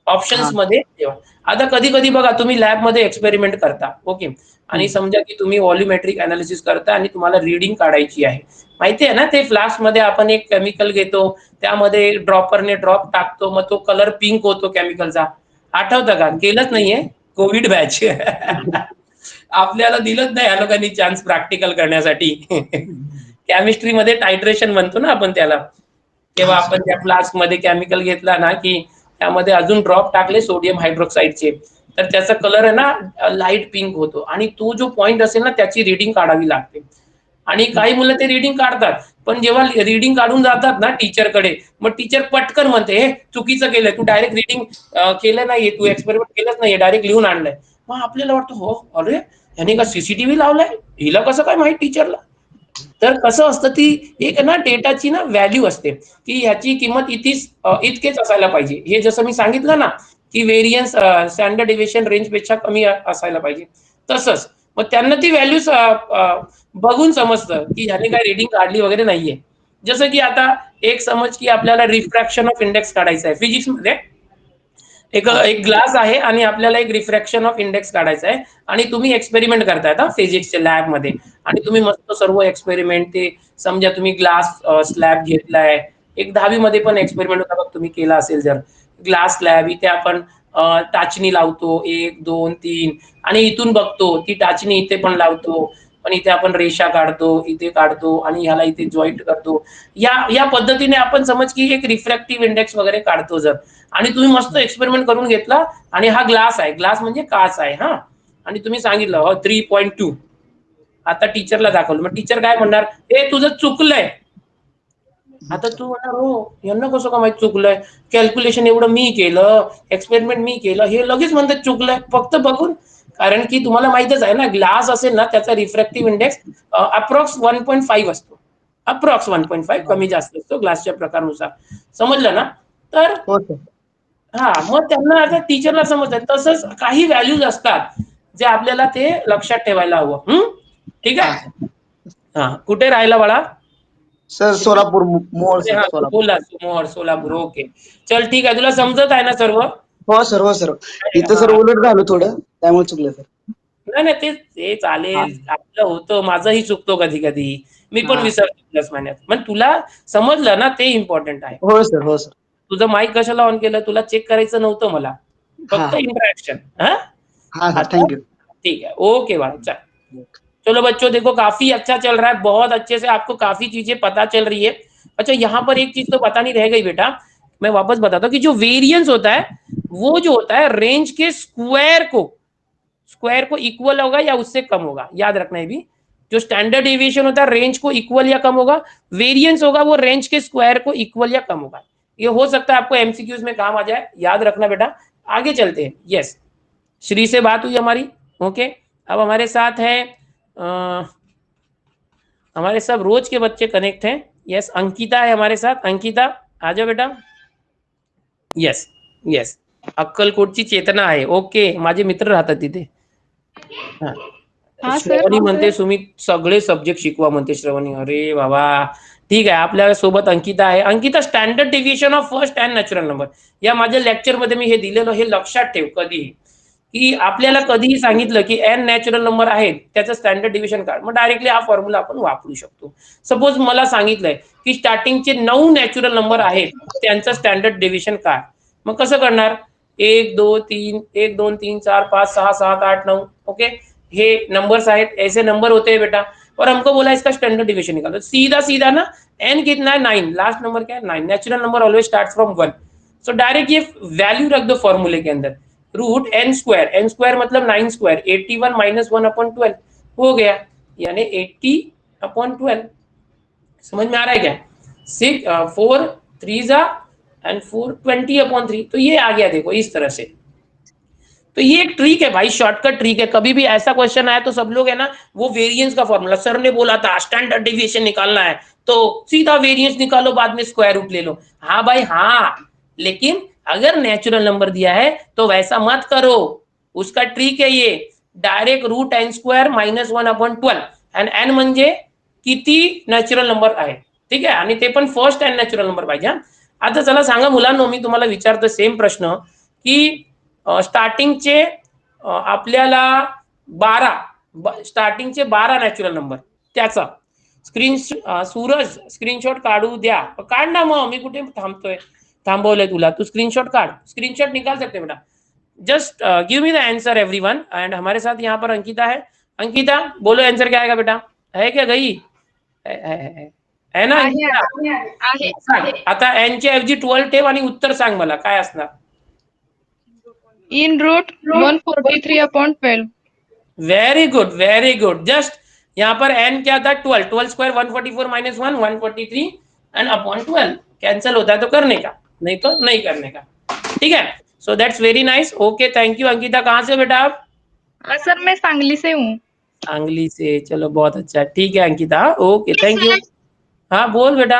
ऑप्शन्स हाँ मध्ये ठेवा. आता कधी कधी बघा तुम्ही लॅब मध्ये एक्सपेरिमेंट करता, ओके, आणि समजा की तुम्ही व्हॉल्युमेट्रिक अनालिसिस करता आणि तुम्हाला रीडिंग काढायची आहे. माहिती आहे ना, ते फ्लास्क मध्ये आपण एक केमिकल घेतो, त्यामध्ये ड्रॉपरने ड्रॉप टाकतो, मग तो कलर पिंक होतो केमिकलचा. आठवतं का? केलंच नाहीये कोविड बॅच. आपल्याला दिलंच नाही या लोकांनी चान्स प्रॅक्टिकल करण्यासाठी. केमिस्ट्री मध्ये टायट्रेशन म्हणतो ना आपण त्याला, तेव्हा आपण त्या फ्लास्क मध्ये केमिकल घेतला ना की त्यामध्ये अजून ड्रॉप टाकले सोडियम हायड्रोक्साईडचे, तर त्याचा कलर आहे ना लाईट पिंक होतो, आणि तो जो पॉइंट असेल ना त्याची रीडिंग काढावी लागते. आणि काही मुलं ते रीडिंग काढतात, पण जेव्हा रीडिंग काढून जातात ना टीचरकडे, मग टीचर पटकन म्हणते हे चुकीचं केलंय, तू डायरेक्ट रीडिंग केलं नाहीये, तू एक्सपेरिमेंट केलंच नाहीये, डायरेक्ट लिहून आणलंय. मग आपल्याला वाटतं हो अरे ह्याने का सीसीटीव्ही लावलाय, हिला कसं काय माहित टीचरला. तर कसं असतं, ती एक ना डेटाची ना व्हॅल्यू असते की ह्याची किंमत इतकेच असायला पाहिजे. हे जसं मी सांगितलं ना की व्हेरियन्स स्टँडर्ड डेव्हिएशन रेंज पेक्षा कमी असायला पाहिजे, तसंच मग त्यांना ती व्हॅल्यू बघून समजतं की ह्याने काय रीडिंग काढली वगैरे नाहीये. जसं की आता एक समज की आपल्याला रिफ्रॅक्शन ऑफ इंडेक्स काढायचा आहे फिजिक्स मध्ये, एक ग्लास आहे आणि आपल्याला एक रिफ्रॅक्शन ऑफ इंडेक्स काढायचा आहे, आणि तुम्ही एक्सपेरिमेंट करतायत फिजिक्सच्या लॅब मध्ये, आणि तुम्ही मस्त सर्व एक्सपेरिमेंट, ते समजा तुम्ही ग्लास स्लॅब घेतलाय, एक 10वी मध्ये पण एक्सपेरिमेंट होता बघ, तुम्ही केला असेल जर, ग्लास स्लॅब, इथे आपण टाचणी लावतो 1, 2, 3, आणि इथून बघतो ती टाचणी इथे पण लावतो, पण इथे आपण रेषा काढतो, इथे काढतो, आणि ह्याला इथे जॉईंट करतो. या पद्धतीने आपण समज की एक रिफ्रॅक्टिव्ह इंडेक्स वगैरे काढतो जर, आणि तुम्ही मस्त एक्सपेरिमेंट करून घेतला, आणि हा ग्लास आहे, ग्लास म्हणजे काच आहे हा, आणि तुम्ही सांगितलं 3.2, आता टीचरला दाखवलं, मग टीचर काय म्हणणार, हे तुझं चुकलंय. आता तू म्हणणार हो यांना कसं का माहित चुकलंय, कॅल्क्युलेशन एवढं मी केलं, एक्सपेरिमेंट मी केलं, हे लगेच म्हणतात चुकलंय फक्त बघून. कारण की तुम्हाला माहितच आहे ना, ग्लास असेल ना त्याचा रिफ्रॅक्टिव्ह इंडेक्स अप्रॉक्स 1.5 असतो, अप्रॉक्स 1.5, कमी जास्त असतो ग्लासच्या प्रकारानुसार. समजलं ना? तर हो सर. हा, मग त्यांना आता टीचरला समजतं. तसंच काही व्हॅल्यूज असतात जे आपल्याला ते लक्षात ठेवायला हवं. ठीक आहे. हा, कुठे राहिला बाळा? सर सोलापूर मोहोळ अरे सर हा, तू सोलापूर. बोलला मोहोळ, सोलापूर. ओके, चल ठीक आहे. तुला समजत आहे ना सर्व? हो सर, हो सर. इथं सर हा. उलट झालं थोडं, त्यामुळे चुकलं सर. नाही नाही, ते ते हा चालेल, आपलं होतं, माझंही चुकतो कधी कधी, मी पण हा. विसरतो प्लस महिन्यात. पण तुला समजलं ना, ते इम्पॉर्टंट आहे. हो सर, हो सर. तुझं माईक कशाला ऑन केलं? तुला चेक करायचं नव्हतं मला, हाँ फक्त इंटरेक्शन. हाँ, हाँ सर, अच्छा, थैंक यू। ठीक है, ओके भाई, चल। चलो बच्चों, देखो काफी अच्छा चल रहा है, बहुत अच्छे से आपको काफी चीजें पता चल रही है। अच्छा, यहाँ पर एक चीज तो बतानी रह गई बेटा, मैं वापस बताता हूँ कि जो वेरिएंस होता है वो जो होता है रेंज के स्क्वायर को इक्वल होगा या उससे कम होगा, याद रखना है भी। जो स्टैंडर्ड डेविएशन होता है रेंज को इक्वल या कम होगा, वेरिएंस होगा वो रेंज के स्क्वायर को इक्वल या कम होगा। ये हो सकता है आपको एमसीक्यूज में काम आ जाए, याद रखना बेटा। आगे चलते हैं। यस, श्री से बात हुई हमारी। ओके, अब हमारे साथ है हमारे सब रोज के बच्चे कनेक्ट हैं। यस, अंकिता है हमारे साथ। अंकिता आ जाओ बेटा। यस यस, अक्कलकोटची चेतना आहे। ओके, माझे मित्र राहतात तिथे. हा सर. श्रवणी म्हणते सुमित सगळे सब्जेक्ट शिकवा म्हणते श्रवणी. अरे बाबा, ठीक आहे. आपल्या सोबत अंकिता आहे. Ankita, standard deviation of first and natural number, या माझ्या लेक्चर मध्ये मी हे दिलेलं, हे लक्षात ठेव कधीही, की आपल्याला कधीही सांगितलं की एन नॅचरल नंबर आहेत त्याचं स्टँडर्ड डिव्हिजन काढ, मग डायरेक्टली हा फॉर्म्युला आपण वापरू शकतो. सपोज मला सांगितलंय की स्टार्टिंगचे 9 नॅचरल नंबर आहेत त्यांचं स्टँडर्ड डिव्हिजन काढ, मग कसं करणार? 1 2 3 1 2 3 4 5 6 7 8 9. ओके, ये नंबर्स आहेत, ऐसे नंबर होते हैं बेटा, और हमको बोला इसका स्टैंडर्ड डिवीजन निकालो। सीधा सीधा ना, n कितना है? 9, लास्ट नंबर क्या है? 9। Natural number always start from 1, so direct ये वैल्यू रख दो फॉर्मूले के अंदर, रूट n स्क्वायर मतलब 9 स्क्वायर, 81 माइनस 1/12 हो गया, यानी 80/12। समझ में आ रहा है क्या? 4 3 एंड 4 20/3, तो ये आ गया, देखो इस तरह से। तो ये एक ट्रिक है भाई, शॉर्टकट ट्रिक है। कभी भी ऐसा क्वेश्चन आया तो सब लोग है ना, वो वेरिएंस का फॉर्मूला, सर ने बोला था स्टैंडर्ड डेविएशन निकालना है तो सीधा वेरिएंस निकालो, बाद में स्क्वायर रूट ले लो। हाँ भाई हाँ, लेकिन अगर नेचुरल नंबर दिया है तो वैसा मत करो, उसका ट्रिक है ये, direct route n square minus 1/12, आणि n म्हणजे किती नॅचरल नंबर आहे, ठीक आहे, आणि ते पण फर्स्ट n नॅचरल नंबर पाहिजे. आता चला सांगा मुलांनो, मी तुम्हाला विचारतो सेम प्रश्न, की स्टार्टिंगचे आपल्याला 12 नॅचरल नंबर, त्याचा सूरज स्क्रीनशॉट काढू द्या. काढ ना, मग मी कुठे थांबवलंय तुला? तू स्क्रीनशॉट काढ, स्क्रीनशॉट निकाल सकते बेटा. Just give me the answer everyone. And हमारे साथ यहाँ पर अंकिता है. अंकिता बोलो, आंसर क्या आएगा बेटा? है क्या गई? है ना अंकिता? आता n च्या ऐवजी 12 ठेव आणि उत्तर सांग मला काय असणार. In root 143/12. Very good, very good. Just यहाँ पर n क्या था? 12 square 144 minus 1 143 and upon 12 cancel होता है तो करने का, नहीं तो नहीं करने का, ठीक है. So that's very nice. Okay, thank you. Ankita कहाँ से बेटा आप? सर मैं सांगली से हूँ. सांगली से, चलो बहुत अच्छा, ठीक है अंकिता. Okay, thank you. हाँ बोल बेटा.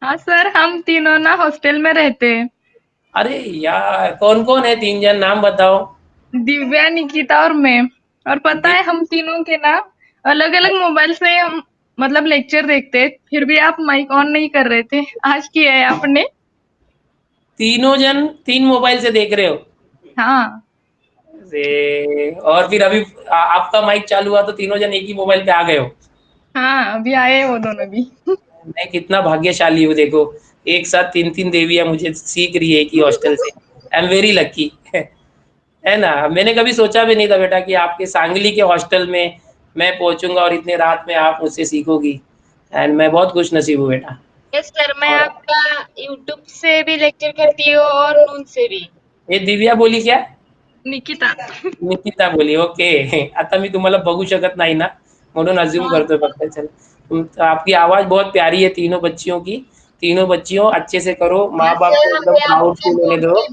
हाँ सर, हम तीनों ना हॉस्टल में रहते हैं. अरे यार, कौन कौन है? 3 जन, नाम बताओ. दिव्या, निकिता और मैं. और पता है हम तीनों के ना अलग अलग मोबाइल से हम मतलब लेक्चर देखते हैं, फिर भी आप माइक ऑन नहीं कर रहे थे. आज किया है आपने. तीनों जन 3 मोबाइल से देख रहे हो? हाँ और फिर अभी आपका माइक चालू हुआ तो तीनों जन एक ही मोबाइल पे आ गए हो. हाँ, अभी आए हैं वो दोनों भी. मैं कितना भाग्यशाली हूँ, देखो एक साथ 3 देवियां मुझे सीख रही है एक ही हॉस्टल से. आई एम वेरी लकी, है ना. मैंने कभी सोचा भी नहीं था बेटा कि आपके सांगली के हॉस्टल में मैं पहुंचूंगा और इतने रात में आप मुझसे सीखोगी, एंड मैं बहुत खुश नसीब हूँ बेटा. यस सर, मैं आपका यूट्यूब से भी लेक्चर करती हूँ और नून से भी. हे दिव्या बोली क्या? निकिता. निकिता बोली. ओके, आता मी तुम्हाला बघू शकत नाही ना, म्हणून अज्यूम करतोय फक्त. चल, आपकी आवाज बहुत प्यारी है तीनों बच्चियों की. तीनों बच्चियों अच्छे से करो, माँ बाप को एकदम प्राउड फील होने दो.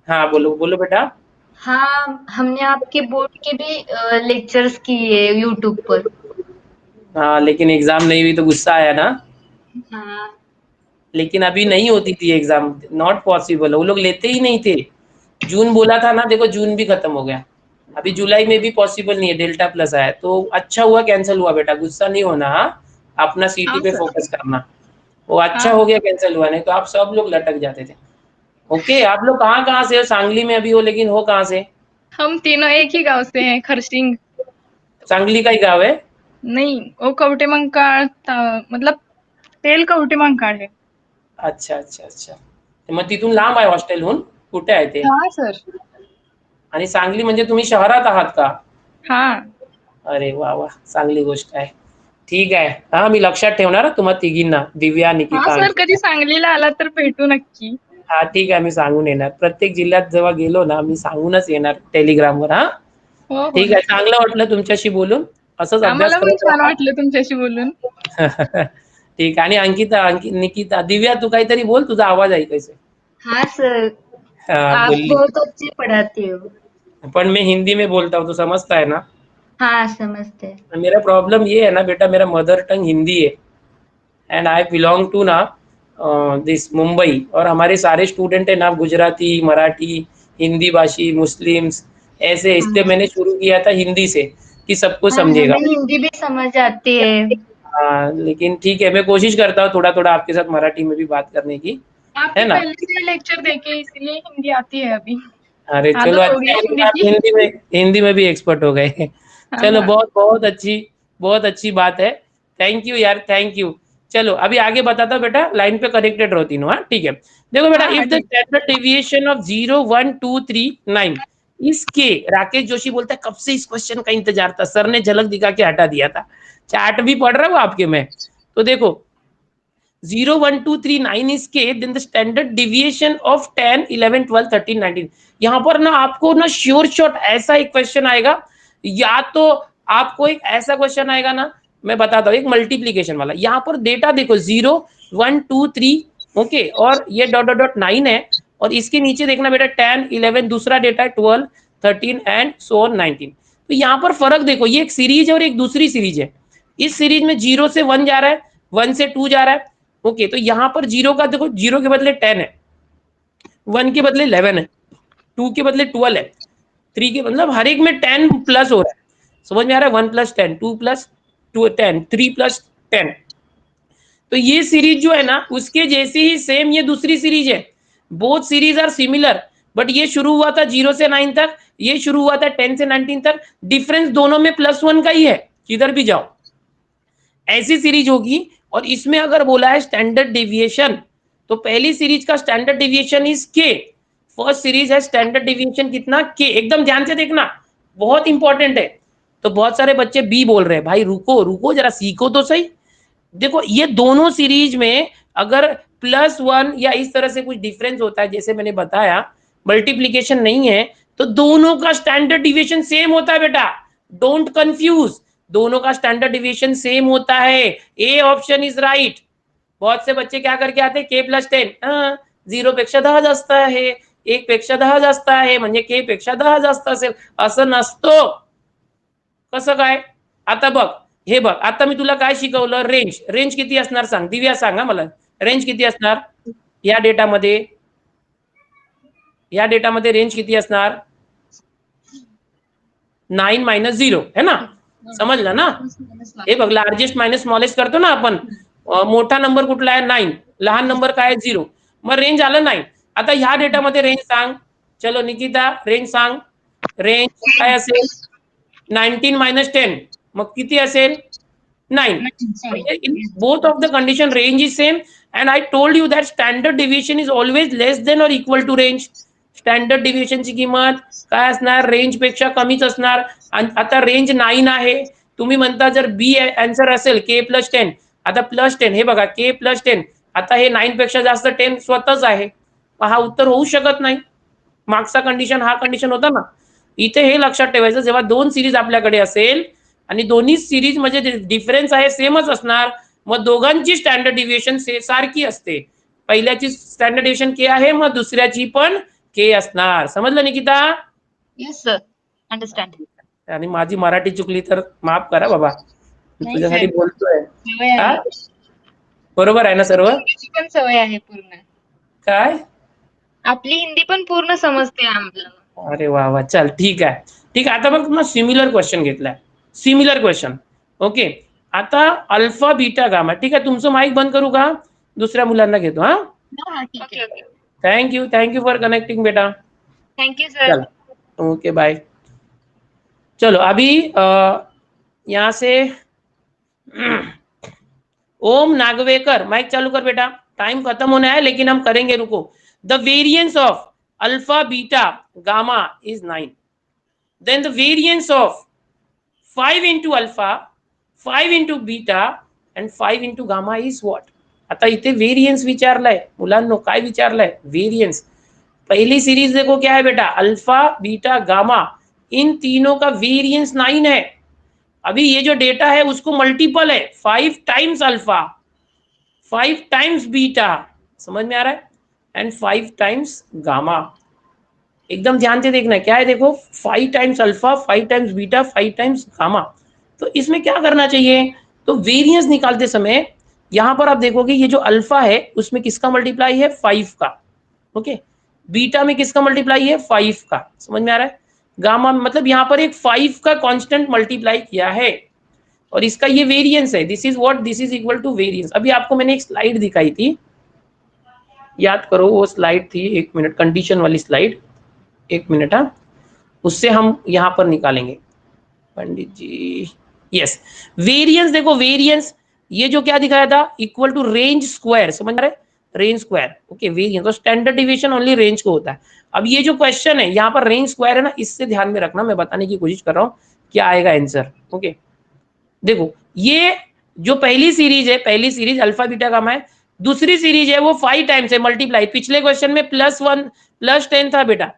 हाँ बोलो बोलो बेटा. हाँ, हमने आपके बोर्ड के भी लेक्चर्स किए यूट्यूब पर। हाँ, लेकिन एग्जाम नहीं हुई तो गुस्सा आया ना। हाँ। लेकिन अभी नहीं होती थी एग्जाम, नॉट पॉसिबल, वो लोग लेते ही नहीं थे। जून बोला था ना, देखो जून भी खत्म हो गया, अभी जुलाई में भी पॉसिबल नहीं है, डेल्टा प्लस आया तो अच्छा हुआ कैंसिल हुआ बेटा, गुस्सा नहीं होना। हाँ? अपना सीटी हाँ पे सर। फोकस करना, वो अच्छा हाँ, हो गया कैंसिल हुआ, नहीं तो आप सब लोग लटक जाते थे। ओके, आप लोग कहाँ कहाँ से हो, सांगली में अभी हो लेकिन हो कहाँ से? हम तीनों एक ही गांव से हैं, खरसिंग। सांगली का ही गाव है? नहीं, वो कवटेमंकाळ मतलब तेल कवटेमंकाळ आहे. अच्छा अच्छा अच्छा, मग तिथून लांब आहे हॉस्टेलहून, कुठे आहे ते? हाँ सर. आणि सांगली म्हणजे तुम्ही शहरात आहात का? हाँ. अरे वा वा, चांगली गोष्ट आहे. ठीक आहे, हा मी लक्षात ठेवणार हं तुम्हा तिघींना, दिव्या, हाँ निकिता, सर, कधी अंकिता. सांगलीला आला तर भेटू नक्की. हा ठीक आहे, मी सांगून येणार, प्रत्येक जिल्ह्यात जेव्हा गेलो ना मी सांगूनच येणार टेलिग्रामवर. हा हो हो, ठीक आहे, नक्की. चांगलं वाटलं तुमच्याशी बोलून, असंच अभ्यास आम्हाला पण करत छान राहा. वाटलं तुमच्याशी बोलून. ठीक आहे, आणि अंकिता, निकिता, दिव्या तू काहीतरी बोल, तुझा आवाज ऐकायचा. हाँ सर, हा आप बोलली, बहुत अच्छे पढ़ाते हो। पण मैं हिंदी में बोलता हूँ तो समझता है ना. हाँ, समझते हैं। मेरा प्रॉब्लम ये है ना बेटा, मेरा मदर टंग हिंदी है एंड आई बिलोंग टू ना दिस मुंबई, और हमारे सारे स्टूडेंट है ना गुजराती, मराठी, हिंदी भाषी, मुस्लिम्स, ऐसे, इसलिए हाँ, मैंने शुरू किया था हिंदी से कि सबको हाँ, समझेगा. हमें हिंदी भी समझ आती है। हाँ, लेकिन ठीक है, मैं कोशिश करता हूँ थोड़ा थोड़ा आपके साथ मराठी में भी बात करने की, आपके है ना. पहले से लेक्चर देखे इसलिए हिंदी आती है अभी. अरे चलो, आदत हो अच्छा गई है, हिंदी आप की. हिंदी में भी एक्सपर्ट हो गए. चलो, हाँ. बहुत बहुत अच्छी बात है. थैंक यू यार, थैंक यू. चलो अभी आगे बताता हूँ बेटा, लाइन पे कनेक्टेड रहो तीनों. हाँ ठीक है, देखो बेटा, हाँ हाँ, इफ द ठीक. स्टैंडर्ड डेविएशन ऑफ 0, 1, 2, 3, 9 इसके, राकेश जोशी बोलता है कब से इस क्वेश्चन का इंतजार था, सर ने झलक दिखा के हटा दिया था, चार्ट भी पढ़ रहा हूँ आपके में. तो देखो 0, 1, 2, 3, 9 is k, then the standard deviation of 10, 11, 12, 13, 19. यहाँ पर ना आपको ना श्योर शॉट ऐसा एक क्वेश्चन आएगा, या तो आपको एक ऐसा क्वेश्चन आएगा ना, मैं बताता हूँ, एक मल्टीप्लीकेशन वाला. यहाँ पर डेटा देखो 0, 1, 2, 3, ओके, और ये डॉट डॉट डॉट 9 है, और इसके नीचे देखना बेटा 10, 11, दूसरा डेटा है 12, 13 एंड सो ऑन 19. तो यहाँ पर फर्क देखो, ये एक सीरीज है और एक दूसरी सीरीज है. इस सीरीज में 0 से 1 जा रहा है, 1 से 2 जा रहा है. ओके, तो यहाँ पर 0 का देखो, 0 के बदले 10 है, 1 के बदले 11 है, 2 के बदले 12 है, 3 के मतलब हर एक में 10 प्लस हो रहा है. समझ में आ रहा है? 1 प्लस 10, 2 प्लस 10, 3 प्लस 10. तो ये सीरीज जो है ना, उसके जैसी ही सेम ये दूसरी सीरीज है. Both series are similar, but ये शुरू हुआ था 0 से 9 तक, ये शुरू हुआ था 10 से 19 तक. डिफरेंस दोनों में +1 का ही है, किधर भी जाओ ऐसी सीरीज होगी. और इसमें अगर बोला है स्टैंडर्ड डेविएशन, तो पहली सीरीज का स्टैंडर्ड डेविएशन इज के, फर्स्ट सीरीज है स्टैंडर्ड डेविएशन कितना, के. एकदम ध्यान से देखना, बहुत इंपॉर्टेंट है. तो बहुत सारे बच्चे बी बोल रहे हैं, भाई रुको रुको जरा सीखो तो सही. देखो ये दोनों सीरीज में अगर +1 या इस तरह से कुछ डिफरेंस होता है, जैसे मैंने बताया मल्टीप्लीकेशन नहीं है, तो दोनों का स्टैंडर्ड डिविएशन सेम होता है बेटा, डोंट कंफ्यूज. दोनों का स्टैंडर्ड डिविएशन सेम होता है, ए ऑप्शन इज राइट. बहुत से बच्चे क्या करके आते, के +10, 0 पेक्षा 10 जास्त आहे, 1 पेक्षा 10 जास्त आहे, म्हणजे के पेक्षा 10 जास्त असेल, असं नसतं. कसं काय? आता बघ, हे बघ, आता मी तुला काय शिकवलं, रेंज. रेंज किती असणार सांग, दिव्या सांगा मला, रेंज किती असणार या डेटामध्ये, या डेटामध्ये रेंज किती असणार, 9 मायनस 0 है ना, समजलं ना. हे बघ, लार्जेस्ट मायनस स्मॉलेस्ट करतो ना आपण, मोठा नंबर कुठला आहे 9, लहान नंबर काय आहे 0, मग रेंज आलं 9. आता ह्या डेटामध्ये रेंज सांग. चलो निकिता रेंज सांग, रेंज काय असेल 19 मायनस 10, मग किती असेल 9. In both of the condition range is same, and I told you that standard deviation is always less than or equal to range. Standard डिव्हिएशनची किंमत काय असणार, रेंज पेक्षा कमीच असणार. आता रेंज 9 आहे, तुम्ही म्हणता जर बी आन्सर असेल के +10, आता +10 हे बघा, के +10, आता हे 9 पेक्षा जास्त 10 स्वतःच आहे, हा उत्तर होऊ शकत नाही. मागचा कंडिशन हा कंडिशन होता ना. इथे हे लक्षात ठेवायचं, जेव्हा दोन सिरीज आपल्याकडे असेल आणि दोन्ही सिरीज मध्ये डिफरन्स आहे सेमच असणार, मग दोघांची स्टँडर्ड डिव्हिएशन सारखी असते. पहिल्याची स्टँडर्ड डिव्हिएशन के आहे, मग दुसऱ्याची पण के असणार. समजलं निकिता? Yes sir understand. आणि माझी मराठी चुकली तर माफ करा बाबा, मी नाही तुझ्यासाठी सर. बोलतोय. सवय हा? आहे. बरोबर आहे ना सर्व? हिंदीची पण सवय आहे पूर्ण. काय? आपली हिंदी पण पूर्ण समजते आम्हाला. अरे वा वा, चल ठीक आहे. ठीक आहे, आता मग सिमिलर क्वेश्चन घेतलाय. Similar question. ओके, आता अल्फा बीटा गामा. ठीक आहे, तुमचं माईक बंद करू का? दुसऱ्या मुलांना घेतो. हा, हाँ ठीक है. Okay. Thank you for connecting बेटा. Thank you sir. चल ओके बाय. चलो अभी यहाँ से ओम नागवेकर, माइक चालू कर बेटा. टाइम खत्म होना है लेकिन हम करेंगे, रुको. The variance of alpha beta gamma is 9. Then the variance of 5 into alpha, 5 into beta and 5 into gamma is what. आता इथे वेरियन्स विचारलाय मुलांनो. काय विचारलाय? वेरियन्स. पहली सीरीज देखो क्या है बेटा, अल्फा बीटा गामा, इन तीनों का वेरियंस 9 है. अभी ये जो डेटा है उसको मल्टीपल है, 5 टाइम्स अल्फा, 5 टाइम्स बीटा, समझ में आ रहा है, एंड 5 टाइम्स गामा. एकदम ध्यान से देखना है क्या है, देखो 5 times alpha, 5 times beta, 5 times gamma. तो इसमें क्या करना चाहिए, तो वेरियंस निकालते समय यहां पर आप देखोगे ये जो अल्फा है उसमें किसका मल्टीप्लाई है, 5 का. ओके, बीटा में किसका मल्टीप्लाई है, 5 का. समझ में आ रहा है. गामा मतलब यहाँ पर एक 5 का कांस्टेंट मल्टीप्लाई किया है और इसका ये वेरिएंस है. This is what, this is equal to variance. अभी आपको मैंने एक स्लाइड दिखाई थी, याद करो वो स्लाइड थी, एक मिनट, कंडीशन वाली स्लाइड, एक मिनट. हाँ, उससे हम यहाँ पर निकालेंगे पंडित जी. यस, वेरिएंस देखो, वेरिएंस ये जो क्या दिखाया था, इक्वल टू रेंज स्क्वायर. समझ रहे, रेंज स्क्वायर. ओके, वेरिएंस तो स्टैंडर्ड डिवीजन ओनली रेंज को होता है. अब ये जो क्वेश्चन है यहाँ पर रेंज स्क्वायर है ना, इससे ध्यान में रखना, मैं बताने की कोशिश कर रहा हूँ क्या आएगा आंसर. ओके, देखो ये जो पहली सीरीज है, पहली सीरीज अल्फा बीटा गामा है, दूसरी सीरीज है वो 5 टाइम्स है मल्टीप्लाई. पिछले क्वेश्चन में +1 +10 था बेटा,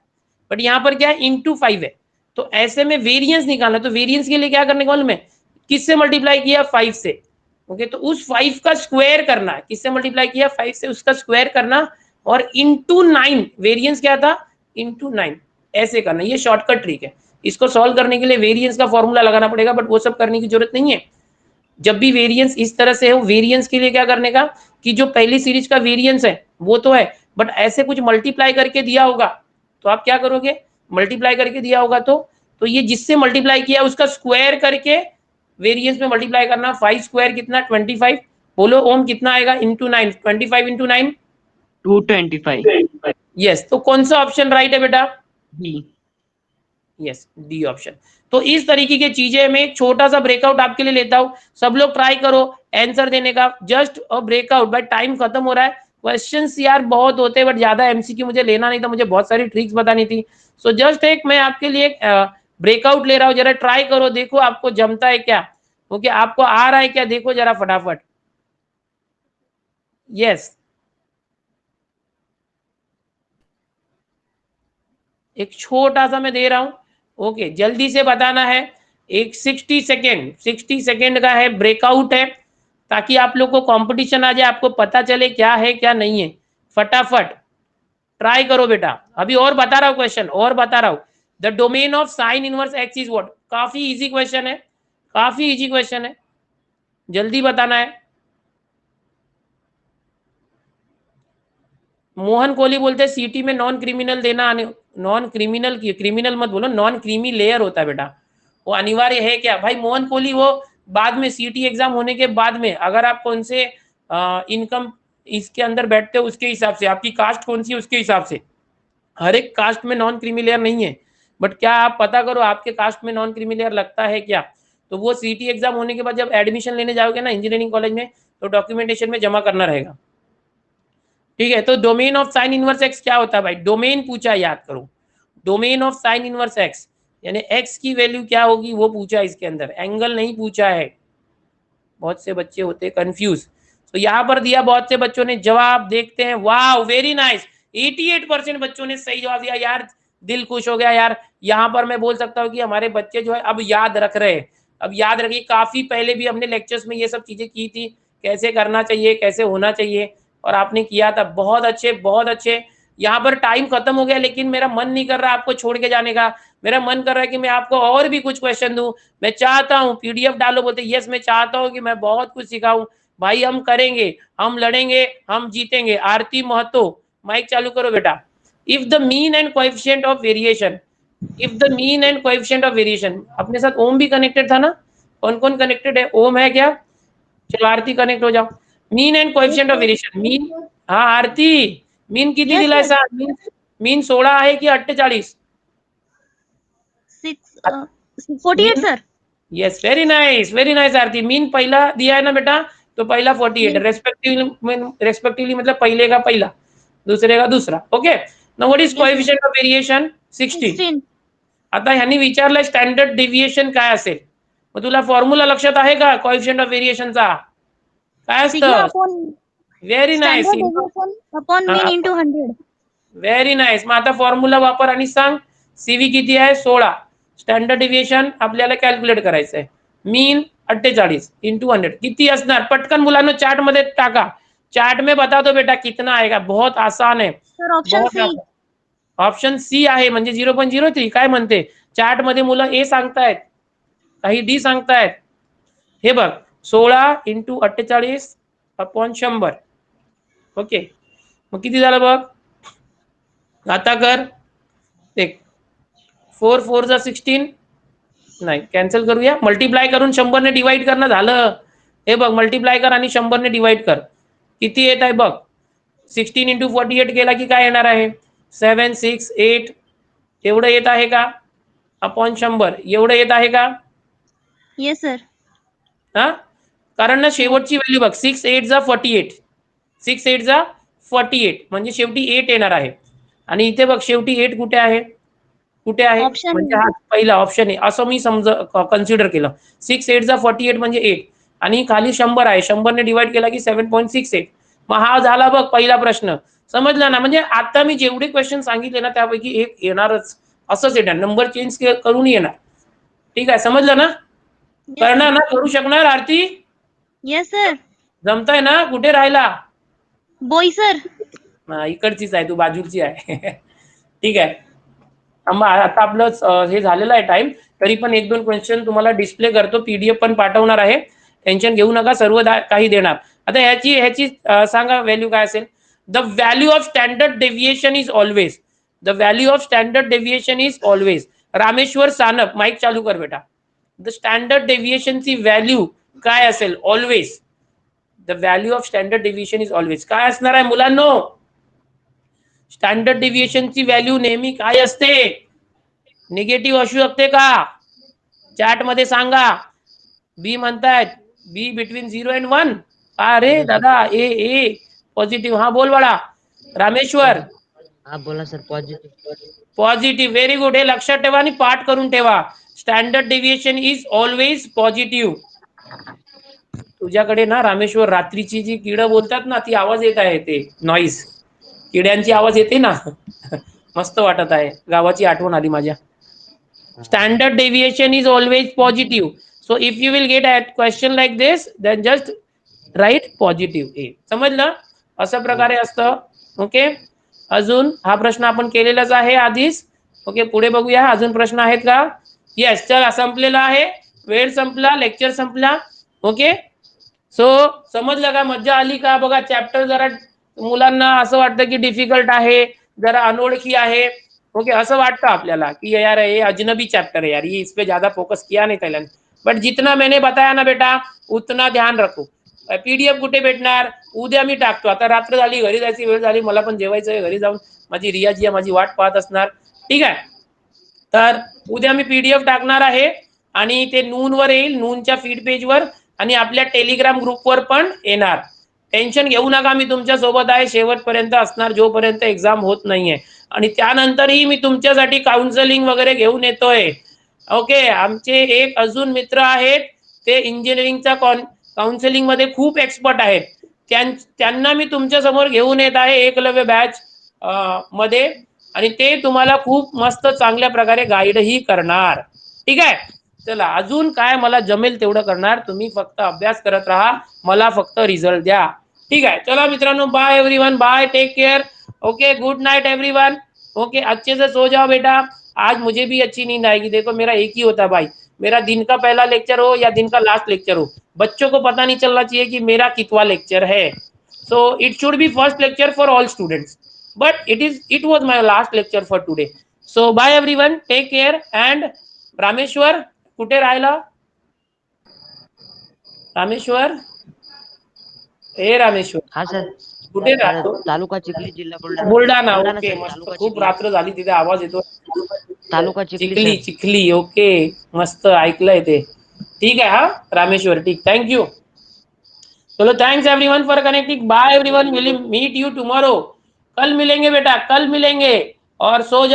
बट यहाँ पर क्या है, इंटू 5 है. तो ऐसे में वेरिएंस निकालना, तो वेरिएंस के लिए क्या करने का मालूम है, किससे मल्टीप्लाई किया, 5 से. ओके, तो उस 5 का स्क्वायर करना है, किससे मल्टीप्लाई किया, 5 से, उसका स्क्वायर करना और इंटू 9. वेरिएंस क्या था, इंटू 9. ऐसे करना, ये शॉर्टकट ट्रिक है. इसको सॉल्व करने के लिए वेरिएंस का फॉर्मूला लगाना पड़ेगा, बट वो सब करने की जरूरत नहीं है. जब भी वेरिएंस इस तरह से हो, वेरिएंस के लिए क्या करने का, कि जो पहली सीरीज का वेरिएंस है वो तो है, बट ऐसे कुछ मल्टीप्लाई करके दिया होगा तो आप क्या करोगे, मल्टीप्लाई करके दिया होगा तो ये जिससे मल्टीप्लाई किया उसका स्क्वायर करके वेरिएंस में मल्टीप्लाई करना. 5 स्क्वायर कितना, 25. बोलो ओम कितना आएगा, इंटू 9, 25 इंटू 9 225. यस. तो कौन सा ऑप्शन राइट है बेटा, B. Yes, D option. तो इस तरीके की चीजें मैं एक छोटा सा ब्रेकआउट आपके लिए लेता हूं, सब लोग ट्राई करो आंसर देने का, जस्ट अ ब्रेकआउट. भाई टाइम खत्म हो रहा है, क्वेश्चंस यार बहुत होते हैं बट ज्यादा एमसीक्यू मुझे लेना नहीं था, मुझे बहुत सारी ट्रिक्स बतानी थी. सो जस्ट एक मैं आपके लिए ब्रेकआउट ले रहा हूं, जरा ट्राई करो, देखो आपको जमता है क्या. ओके, आपको आ रहा है क्या, देखो जरा फटाफट. यस, एक छोटा सा मैं दे रहा हूं. ओके, जल्दी से बताना है. एक 60 सेकेंड का है, ब्रेकआउट है, ताकि आप लोग को कंपटीशन आ जाए, आपको पता चले क्या है क्या नहीं है. फटाफट ट्राई करो बेटा. अभी और बता रहा हूं क्वेश्चन, और बता रहा हूं. The domain of sine inverse x is what. काफी इजी क्वेश्चन है, काफी इजी क्वेश्चन है, जल्दी बताना है. मोहन कोहली बोलते हैं सीटी में नॉन क्रिमिनल देना आने, नॉन क्रिमिनल की, क्रिमिनल मत बोलो, नॉन क्रीमी लेयर होता है बेटा, वो अनिवार्य है क्या. भाई मोहन कोहली वो बाद में सीटी एग्जाम होने के बाद में, अगर आप कौन से इनकम इसके अंदर बैठते हो उसके हिसाब से, आपकी कास्ट कौन सी है उसके हिसाब से, हर एक कास्ट में नॉन क्रीमी लेयर नहीं है. बट क्या आप पता करो आपके कास्ट में नॉन क्रीमी लेयर लगता है क्या, तो वो सीटी एग्जाम होने के बाद जब एडमिशन लेने जाओगे ना इंजीनियरिंग कॉलेज में, तो डॉक्यूमेंटेशन में जमा करना रहेगा. ठीक है, तो domain of sine inverse x क्या होता है भाई, डोमेन पूछा, याद करो, domain of sine inverse x यानी एक्स की वैल्यू क्या होगी वो पूछा इसके अंदर, एंगल नहीं पूछा है. बहुत से बच्चे होते हैं कंफ्यूज. तो यहाँ पर दिया, बहुत से बच्चों ने जवाब, देखते हैं. वाह, वेरी नाइस, 88% बच्चों ने सही जवाब दिया यार, दिल खुश हो गया यार. यहाँ पर मैं बोल सकता हूँ कि हमारे बच्चे जो है अब याद रख रहे हैं. अब याद रखिए, काफी पहले भी हमने लेक्चर्स में ये सब चीजें की थी, कैसे करना चाहिए, कैसे होना चाहिए, और आपने किया था. बहुत अच्छे, बहुत अच्छे. यहाँ पर टाइम खत्म हो गया, लेकिन मेरा मन नहीं कर रहा आपको छोड़ के जाने का। मेरा मन कर रहा है कि मैं आपको और भी कुछ क्वेश्चन दूं। मैं चाहता हूँ पीडीएफ डालो, बोलते यस मैं चाहता हूँ कि मैं बहुत कुछ सिखाऊं। भाई हम करेंगे, हम लड़ेंगे, हम जीतेंगे। आरती महतो, माइक चालू करो बेटा। If the mean and coefficient of variation, if the mean and coefficient of variation, अपने साथ ओम भी कनेक्टेड था ना? कौन कौन कनेक्टेड है? ओम है क्या? चलो आरती कनेक्ट हो जाओ। Mean and coefficient of variation, mean, हाँ आरती, मीन किती दिलाय सांग? मीन 16 आहे की 48? 48 सर. यस, वेरी नाइस आरती। मीन पहला दिया है ना बेटा, तो पहला 48, रेस्पेक्टिवली मतलब पहले का पहला, दूसरे का दूसरा। Okay, now what is coefficient of variation? 16. आता ह्यांनी विचारलं स्टँडर्ड डेव्हिएशन काय असेल, मग तुला फॉर्म्युला लक्षात आहे का कोएफिशिएंट ऑफ वेरिएशनचा? काय असतं? Very nice, upon mean into 100. Very nice. मग आता फॉर्म्युला वापर आणि सांग सीव्ही किती आहे? 16. स्टँडर्ड डेव्हिएशन आपल्याला कॅल्क्युलेट करायचं आहे। मीन 48 इंटू 100 किती असणार? पटकन मुलांना चार्ट मध्ये टाका। चार्ट में बता दो बेटा कितना आएगा, बहुत आसान है। Sir option C. Option C आहे म्हणजे 0.03। काय म्हणते चार्ट मध्ये मुलं ए सांगतायत, काही डी सांगतायत। हे बघ 16 इंटू 48 अपॉन 100। ओके, मग किती झालं बघ आता कर। देख 4 4 जा 16, नाही कॅन्सल करूया, मल्टिप्लाय करून 100 ने डिवाइड करणं झालं। हे बघ मल्टिप्लाय कर आणि 100 ने डिवाइड कर, किती येत आहे बघ। 16 इंटू 48 केला की काय येणार आहे? 7 6 8 एवढं येत आहे का? अपॉन 100 एवढं येत आहे का? Yes sir. हा, कारण ना शेवटची व्हॅल्यू बघ 6 8 जा 48, 6 8 जा 48 म्हणजे शेवटी 8 येणार आहे। आणि इथे बघ शेवटी 8 कुठे आहे? कुठे आहे? Option म्हणजे हा पहिला ऑप्शन आहे असं मी कन्सिडर केलं। 6 8 जा 48 म्हणजे 8 आणि खाली 100 आहे, 100 ने डिवाइड केला की 7.68। मग हा झाला बघ पहिला प्रश्न। समजला ना? म्हणजे आता मी जेवढे क्वेश्चन सांगितले ना त्यापैकी एक येणारच, असंच येणार, नंबर चेंज करून येणार। ठीक आहे, समजलं ना? करणार ना? करू शकणार आरती? Yes sir. जमतंय ना? कुठे राहिला? बोई सर. इकडचीच आहे तू, बाजूची आहे। ठीक आहे, आता आपलं हे झालेलं आहे टाइम, तरी पण एक दोन क्वेश्चन तुम्हाला डिस्प्ले करतो, पीडीएफ पण पाठवणार आहे, टेन्शन घेऊ नका, सर्व काही देणार। आता ह्याची सांगा व्हॅल्यू काय असेल? The value of standard deviation is always, the value of standard deviation is always. Rameshwar Sanap, mic चालू कर बेटा। द स्टँडर्ड डेव्हिएशनची व्हॅल्यू काय असेल? Always, the value of standard deviation is always काय असणार आहे मुलांनो? स्टँडर्ड डेव्हिएशनची व्हॅल्यू नेहमी काय असते? निगेटिव्ह असू शकते का? चॅट मध्ये सांगा। बी म्हणतायत, बी बिटवीन 0 and 1। अरे दादा ए पॉझिटिव्ह, हा बोल बाळा रामेश्वर। हा बोला sir, positive. Positive, very good, हे लक्षात ठेवा आणि पाठ करून ठेवा। Standard deviation is always positive. तुझ्याकडे ना रामेश्वर रात्रीची जी किड बोलतात ना ती आवाज येत आहे, ते नॉईज, किड्यांची आवाज येते ना। मस्त वाटत आहे, गावाची आठवण आली माझ्या। Standard deviation is always positive, so if you will get at question like this then just write positive a. समजलं? अशा प्रकारे असतं। ओके, अजून हा प्रश्न आपण केलेलाच आहे आधीच। ओके, पुढे बघूया अजून प्रश्न आहेत का? येस, चला संपलेला आहे, वेळ संपला, लेक्चर संपला। ओके, सो समजलं का? मज्जा आली का? बघा चॅप्टर जरा मुलांना असं वाटतं की डिफिकल्ट आहे, जरा अनोळखी आहे। ओके, असं वाटतं आपल्याला कि यार ये अजनबी चैप्टर है यार, ये इस पे ज्यादा फोकस किया नहीं था। बट जितना मैंने बताया ना बेटा उतना ध्यान रखो। पीडीएफ कुठे भेटणार? उद्या मी टाकतो। आता रात्र झाली, घरी जायची वेळ झाली, मला पण जेवायचं आहे, घरी जाऊन माझी रियाजी माझी वाट पाहत असणार। ठीक आहे, तर उद्या मी पीडीएफ टाकणार आहे आणि ते नूनवर येईल, नूनच्या फीड पेजवर आणि आपल्या टेलिग्राम ग्रुपवर पण येणार। टेन्शन घेऊ नका, मी तुमच्या सोबत आहे, शेवटपर्यंत असणार जोपर्यंत एक्झाम होत नाहीये। आणि त्यानंतरही मी तुमच्यासाठी काउन्सिलिंग वगैरे घेऊन येतोय। ओके, आमचे एक अजून मित्र आहेत, ते इंजिनिअरिंगचा काउन्सिलिंग मध्ये खूप एक्सपर्ट आहेत, त्यांना मी तुमच्या समोर घेऊन येत आहे एकलव्य बॅच मध्ये, आणि ते तुम्हाला खूप मस्त चांगल्या प्रकारे गाईडही करणार। ठीक आहे, चला अजून काय मला जमेल तेवढं करणार, तुम्ही फक्त अभ्यास करत राहा, मला फक्त रिझल्ट द्या। ठीक आहे, चला मित्रांनो, bye everyone, bye, take care. Okay, good night everyone. Okay, अच्छे से सो जाओ बेटा, आज मुझे भी अच्छी नींद आएगी। देखो मेरा एक ही होता है भाई, मेरा दिन का पहला लेक्चर हो या दिन का लास्ट लेक्चर हो, बच्चों को पता नहीं चलना चाहिए कि मेरा कितवा लेक्चर है। So it should be first lecture for all students, but it was my last lecture for today. So bye everyone, take care. And Rameshwar कुठे राहिला? रामेश्वर, हे रामेश्वर हा सर कुठे राहतो? तालुका चिखली जिल्हा बुलढाणा बुलढाणा. बुलढाणा ओके, सर, मस्त. तालुका खूप चिखली रात्र झाली, तिथे आवाज येतो. तालुका चिखली चिखली सर. चिखली. ओके, मस्त ऐकलंय ते. ठीक आहे हा रामेश्वर, ठीक. थँक्यू. चलो, thanks everyone for connecting. Bye everyone, will meet you tomorrow. कल मिलेंगे बेटा, कल मिलेंगे. और सो